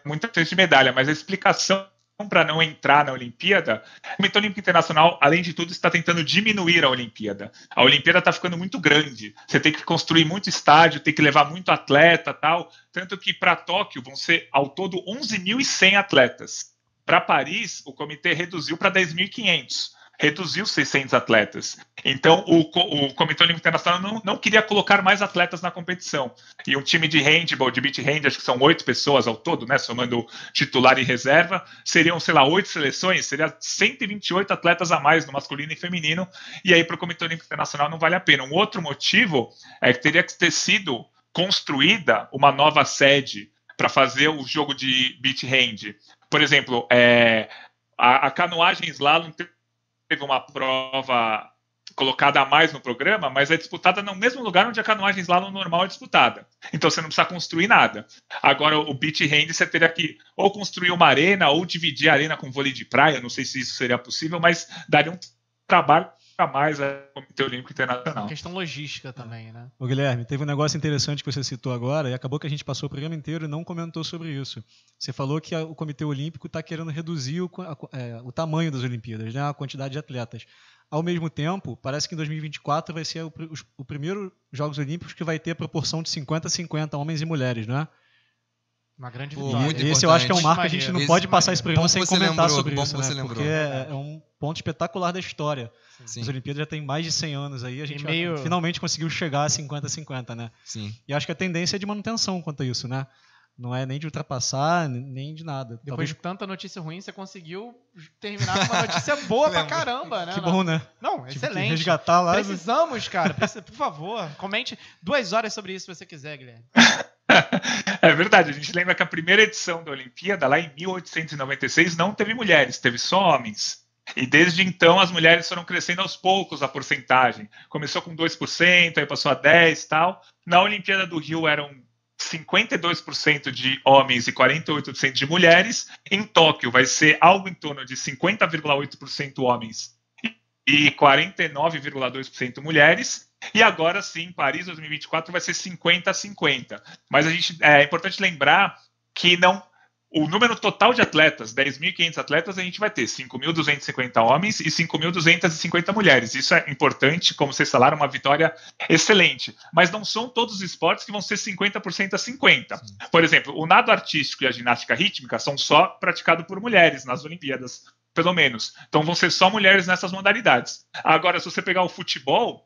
muita chance de medalha, mas a explicação para não entrar na Olimpíada, o Comitê Olímpico Internacional, além de tudo, está tentando diminuir a Olimpíada. A Olimpíada está ficando muito grande. Você tem que construir muito estádio, tem que levar muito atleta, tal. Tanto que para Tóquio vão ser ao todo 11.100 atletas. Para Paris, o comitê reduziu para 10.500. Reduziu 600 atletas. Então, o Comitê Olímpico Internacional não queria colocar mais atletas na competição. E um time de handball, de beach hand, acho que são 8 pessoas ao todo, né, somando titular e reserva, seriam, sei lá, 8 seleções, seria 128 atletas a mais no masculino e feminino, e aí para o Comitê Olímpico Internacional não vale a pena. Um outro motivo é que teria que ter sido construída uma nova sede para fazer o jogo de beach hand. Por exemplo, a canoagem slalom teve uma prova colocada a mais no programa, mas é disputada no mesmo lugar onde a canoagem slalom normal é disputada. Então você não precisa construir nada. Agora o beach hand você teria que ou construir uma arena ou dividir a arena com vôlei de praia, não sei se isso seria possível, mas daria um trabalho a mais ao Comitê Olímpico Internacional.
Questão logística também, né?
Ô Guilherme, teve um negócio interessante que você citou agora e acabou que a gente passou o programa inteiro e não comentou sobre isso. Você falou que o Comitê Olímpico está querendo reduzir o tamanho das Olimpíadas, né, a quantidade de atletas. Ao mesmo tempo, parece que em 2024 vai ser o primeiro Jogos Olímpicos que vai ter a proporção de 50-50 homens e mulheres, não é?
Uma grande
Pô,
vitória.
muito
Esse eu acho que é um
importante.
marco que a gente não
Esse
pode passar esse programa
bom
sem
que você
comentar
lembrou,
sobre
bom
isso,
que você
né?
lembrou.
Porque é um ponto espetacular da história.
Sim.
As Olimpíadas já tem mais de 100 anos aí, a gente
meio-
finalmente conseguiu chegar a 50-50, né?
Sim.
E acho que a tendência é de manutenção quanto a isso, né? Não é nem de ultrapassar, nem de nada.
Depois
Talvez
de tanta notícia ruim, você conseguiu terminar com uma notícia boa pra
Lembro.
caramba, né?
que bom, né?
Não,
Tive que
excelente.
resgatar lá.
Precisamos, cara. Por favor, comente 2 horas sobre isso se você quiser, Guilherme.
É verdade, a gente lembra que a primeira edição da Olimpíada, lá em 1896, não teve mulheres, teve só homens. E desde então as mulheres foram crescendo aos poucos a porcentagem. Começou com 2%, aí passou a 10% e tal. Na Olimpíada do Rio eram 52% de homens e 48% de mulheres. Em Tóquio vai ser algo em torno de 50,8% homens e 49,2% mulheres. E agora sim, Paris 2024 vai ser 50-50. Mas é importante lembrar que o número total de atletas, 10.500 atletas, a gente vai ter 5.250 homens e 5.250 mulheres. Isso é importante, como vocês falaram, uma vitória excelente. Mas não são todos os esportes que vão ser 50% a 50%. Por exemplo, o nado artístico e a ginástica rítmica são só praticados por mulheres nas Olimpíadas, pelo menos. Então vão ser só mulheres nessas modalidades. Agora, se você pegar o futebol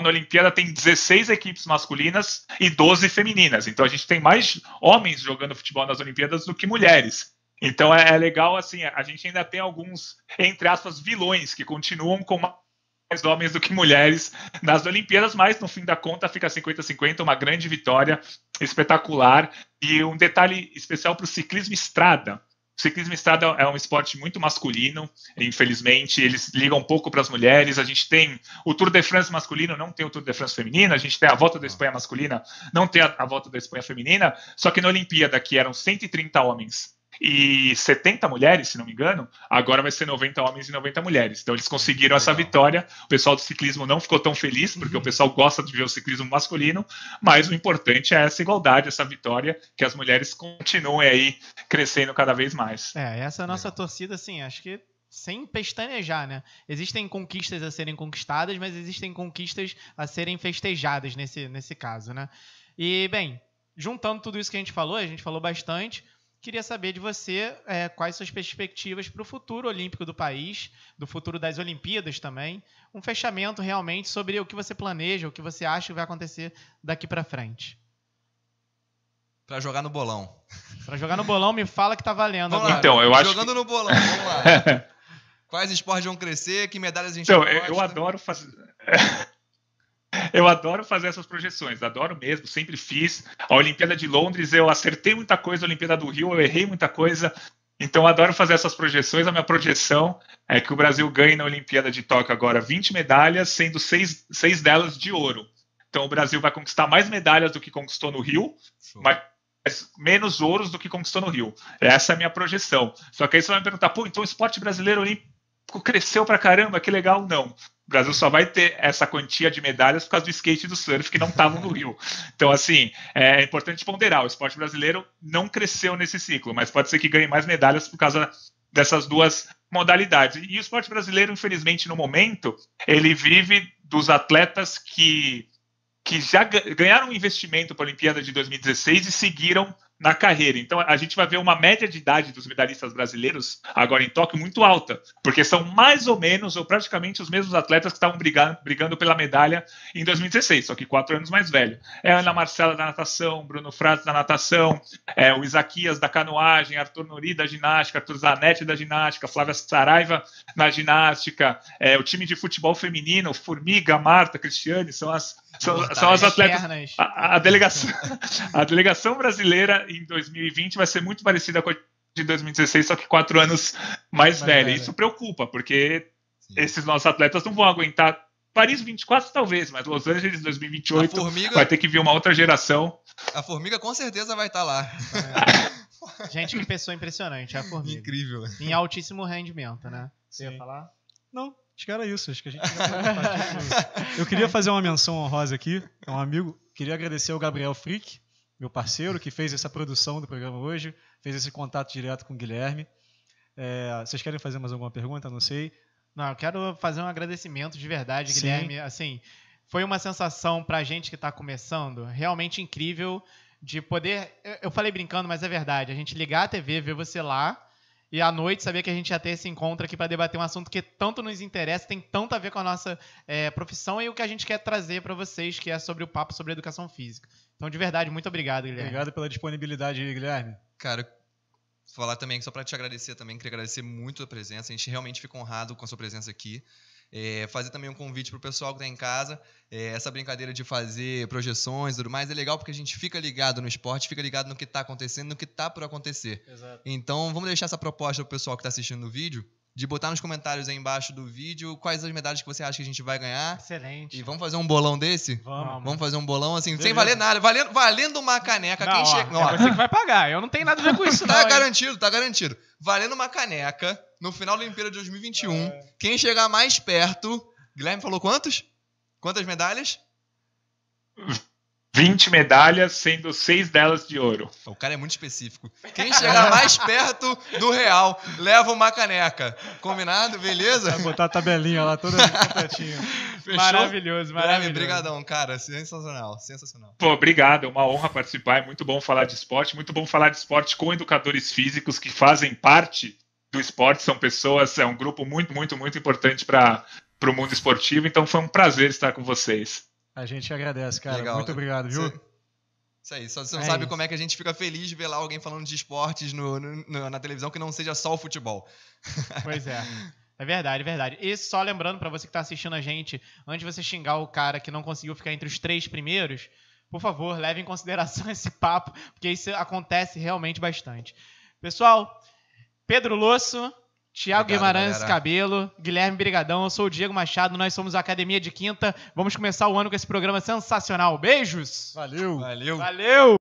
na Olimpíada tem 16 equipes masculinas e 12 femininas. Então a gente tem mais homens jogando futebol nas Olimpíadas do que mulheres. Então é legal, assim, a gente ainda tem alguns, entre aspas, vilões que continuam com mais homens do que mulheres nas Olimpíadas, mas no fim da conta fica 50-50, uma grande vitória, espetacular. E um detalhe especial para o ciclismo estrada. O ciclismo estrada é um esporte muito masculino, infelizmente, eles ligam um pouco para as mulheres. A gente tem o Tour de France masculino, não tem o Tour de France feminino, a gente tem a Volta da Espanha masculina, não tem a Volta da Espanha feminina, só que na Olimpíada, que eram 130 homens e 70 mulheres, se não me engano, agora vai ser 90 homens e 90 mulheres. Então eles conseguiram essa vitória. O pessoal do ciclismo não ficou tão feliz, porque o pessoal gosta de ver o ciclismo masculino, mas o importante é essa igualdade, essa vitória, que as mulheres continuem aí crescendo cada vez mais.
Essa é a nossa torcida, assim, acho que sem pestanejar, né? Existem conquistas a serem conquistadas, mas existem conquistas a serem festejadas nesse caso, né? E, bem, juntando tudo isso que a gente falou bastante. Queria saber de você quais suas perspectivas para o futuro olímpico do país, do futuro das Olimpíadas também. Um fechamento realmente sobre o que você planeja, o que você acha que vai acontecer daqui para frente.
Pra jogar no bolão.
Para jogar no bolão, me fala que tá valendo.
Vamos lá.
Então, eu acho
Jogando no bolão, vamos lá. Quais esportes vão crescer? Que medalhas a gente
Então,
gosta?
eu adoro fazer... Eu adoro fazer essas projeções, adoro mesmo, sempre fiz. A Olimpíada de Londres eu acertei muita coisa, a Olimpíada do Rio eu errei muita coisa. Então eu adoro fazer essas projeções. A minha projeção é que o Brasil ganhe na Olimpíada de Tóquio agora 20 medalhas, sendo 6 delas de ouro. Então o Brasil vai conquistar mais medalhas do que conquistou no Rio, mas menos ouros do que conquistou no Rio. Essa é a minha projeção. Só que aí você vai me perguntar, pô, então o esporte brasileiro olímpico cresceu pra caramba, que legal. Não. O Brasil só vai ter essa quantia de medalhas por causa do skate e do surf, que não estavam no Rio. Então, assim, é importante ponderar. O esporte brasileiro não cresceu nesse ciclo, mas pode ser que ganhe mais medalhas por causa dessas duas modalidades. E o esporte brasileiro, infelizmente, no momento, ele vive dos atletas que já ganharam um investimento para a Olimpíada de 2016 e seguiram na carreira. Então, a gente vai ver uma média de idade dos medalhistas brasileiros agora em Tóquio muito alta, porque são mais ou menos, ou praticamente, os mesmos atletas que estavam brigando pela medalha em 2016, só que 4 anos mais velho. É a Ana Marcela da natação, Bruno Fratos da natação, o Isaquias da canoagem, Arthur Nori da ginástica, Arthur Zanetti da ginástica, Flávia Saraiva na ginástica, o time de futebol feminino, Formiga, Marta, Cristiane, são as atletas. A delegação brasileira em 2020 vai ser muito parecida com a de 2016, só que 4 anos mais velha. Isso preocupa, porque esses nossos atletas não vão aguentar. Paris 24 talvez, mas Los Angeles 2028 vai ter que vir uma outra geração.
A Formiga com certeza vai estar lá.
Gente, que pessoa impressionante, a Formiga.
Incrível.
Em altíssimo rendimento, né?
Você
ia falar?
Não, acho que era isso. Acho que a gente Eu queria fazer uma menção honrosa aqui. É um amigo. Queria agradecer ao Gabriel Frick, meu parceiro, que fez essa produção do programa hoje, fez esse contato direto com o Guilherme. Vocês querem fazer mais alguma pergunta? Não sei.
Não, eu quero fazer um agradecimento de verdade,
Sim.
Guilherme. Assim, foi uma sensação pra gente que tá começando realmente incrível de poder... Eu falei brincando, mas é verdade. A gente ligar a TV, ver você lá e à noite saber que a gente ia ter esse encontro aqui para debater um assunto que tanto nos interessa, tem tanto a ver com a nossa profissão e o que a gente quer trazer para vocês, que é sobre o papo sobre educação física. Então, de verdade, muito obrigado, Guilherme.
Obrigado pela disponibilidade aí, Guilherme.
Cara, falar também, só para te agradecer também, queria agradecer muito a presença, a gente realmente fica honrado com a sua presença aqui. Fazer também um convite para o pessoal que está em casa, essa brincadeira de fazer projeções e tudo mais é legal porque a gente fica ligado no esporte, fica ligado no que está acontecendo, no que está por acontecer.
Exato.
Então vamos deixar essa proposta para o pessoal que está assistindo o vídeo, de botar nos comentários aí embaixo do vídeo quais as medalhas que você acha que a gente vai ganhar.
Excelente.
E vamos fazer um bolão desse?
Vamos
fazer um bolão assim,
Beleza.
sem valer nada, valendo uma caneca.
Não,
Quem chega...
é você que vai pagar, eu não tenho nada a ver com isso não.
Tá garantido. Valendo uma caneca no final da Olimpíada de 2021. Quem chegar mais perto... Guilherme falou quantos? Quantas medalhas?
20 medalhas, sendo 6 delas de ouro.
O cara é muito específico. Quem chegar mais perto do real, leva uma caneca. Combinado? Beleza?
Vai botar a tabelinha lá toda completinha.
Fechou?
Maravilhoso.
Guilherme, brigadão, cara. Sensacional.
Pô, obrigado. É uma honra participar. É muito bom falar de esporte. Muito bom falar de esporte com educadores físicos que fazem parte do esporte. São pessoas, é um grupo muito, muito, muito importante para o mundo esportivo. Então foi um prazer estar com vocês.
A gente agradece, cara.
Legal.
Muito obrigado, viu?
Isso aí. Só você não sabe como é que a gente fica feliz de ver lá alguém falando de esportes na televisão que não seja só o futebol.
Pois é. É verdade, é verdade. E só lembrando pra você que tá assistindo a gente, antes de você xingar o cara que não conseguiu ficar entre os 3 primeiros, por favor, leve em consideração esse papo, porque isso acontece realmente bastante. Pessoal, Pedro Losso, Thiago Guimarães Cabelo, Guilherme Brigadão, eu sou o Diego Machado, nós somos a Academia de Quinta. Vamos começar o ano com esse programa sensacional. Beijos!
Valeu!
Valeu!
Valeu!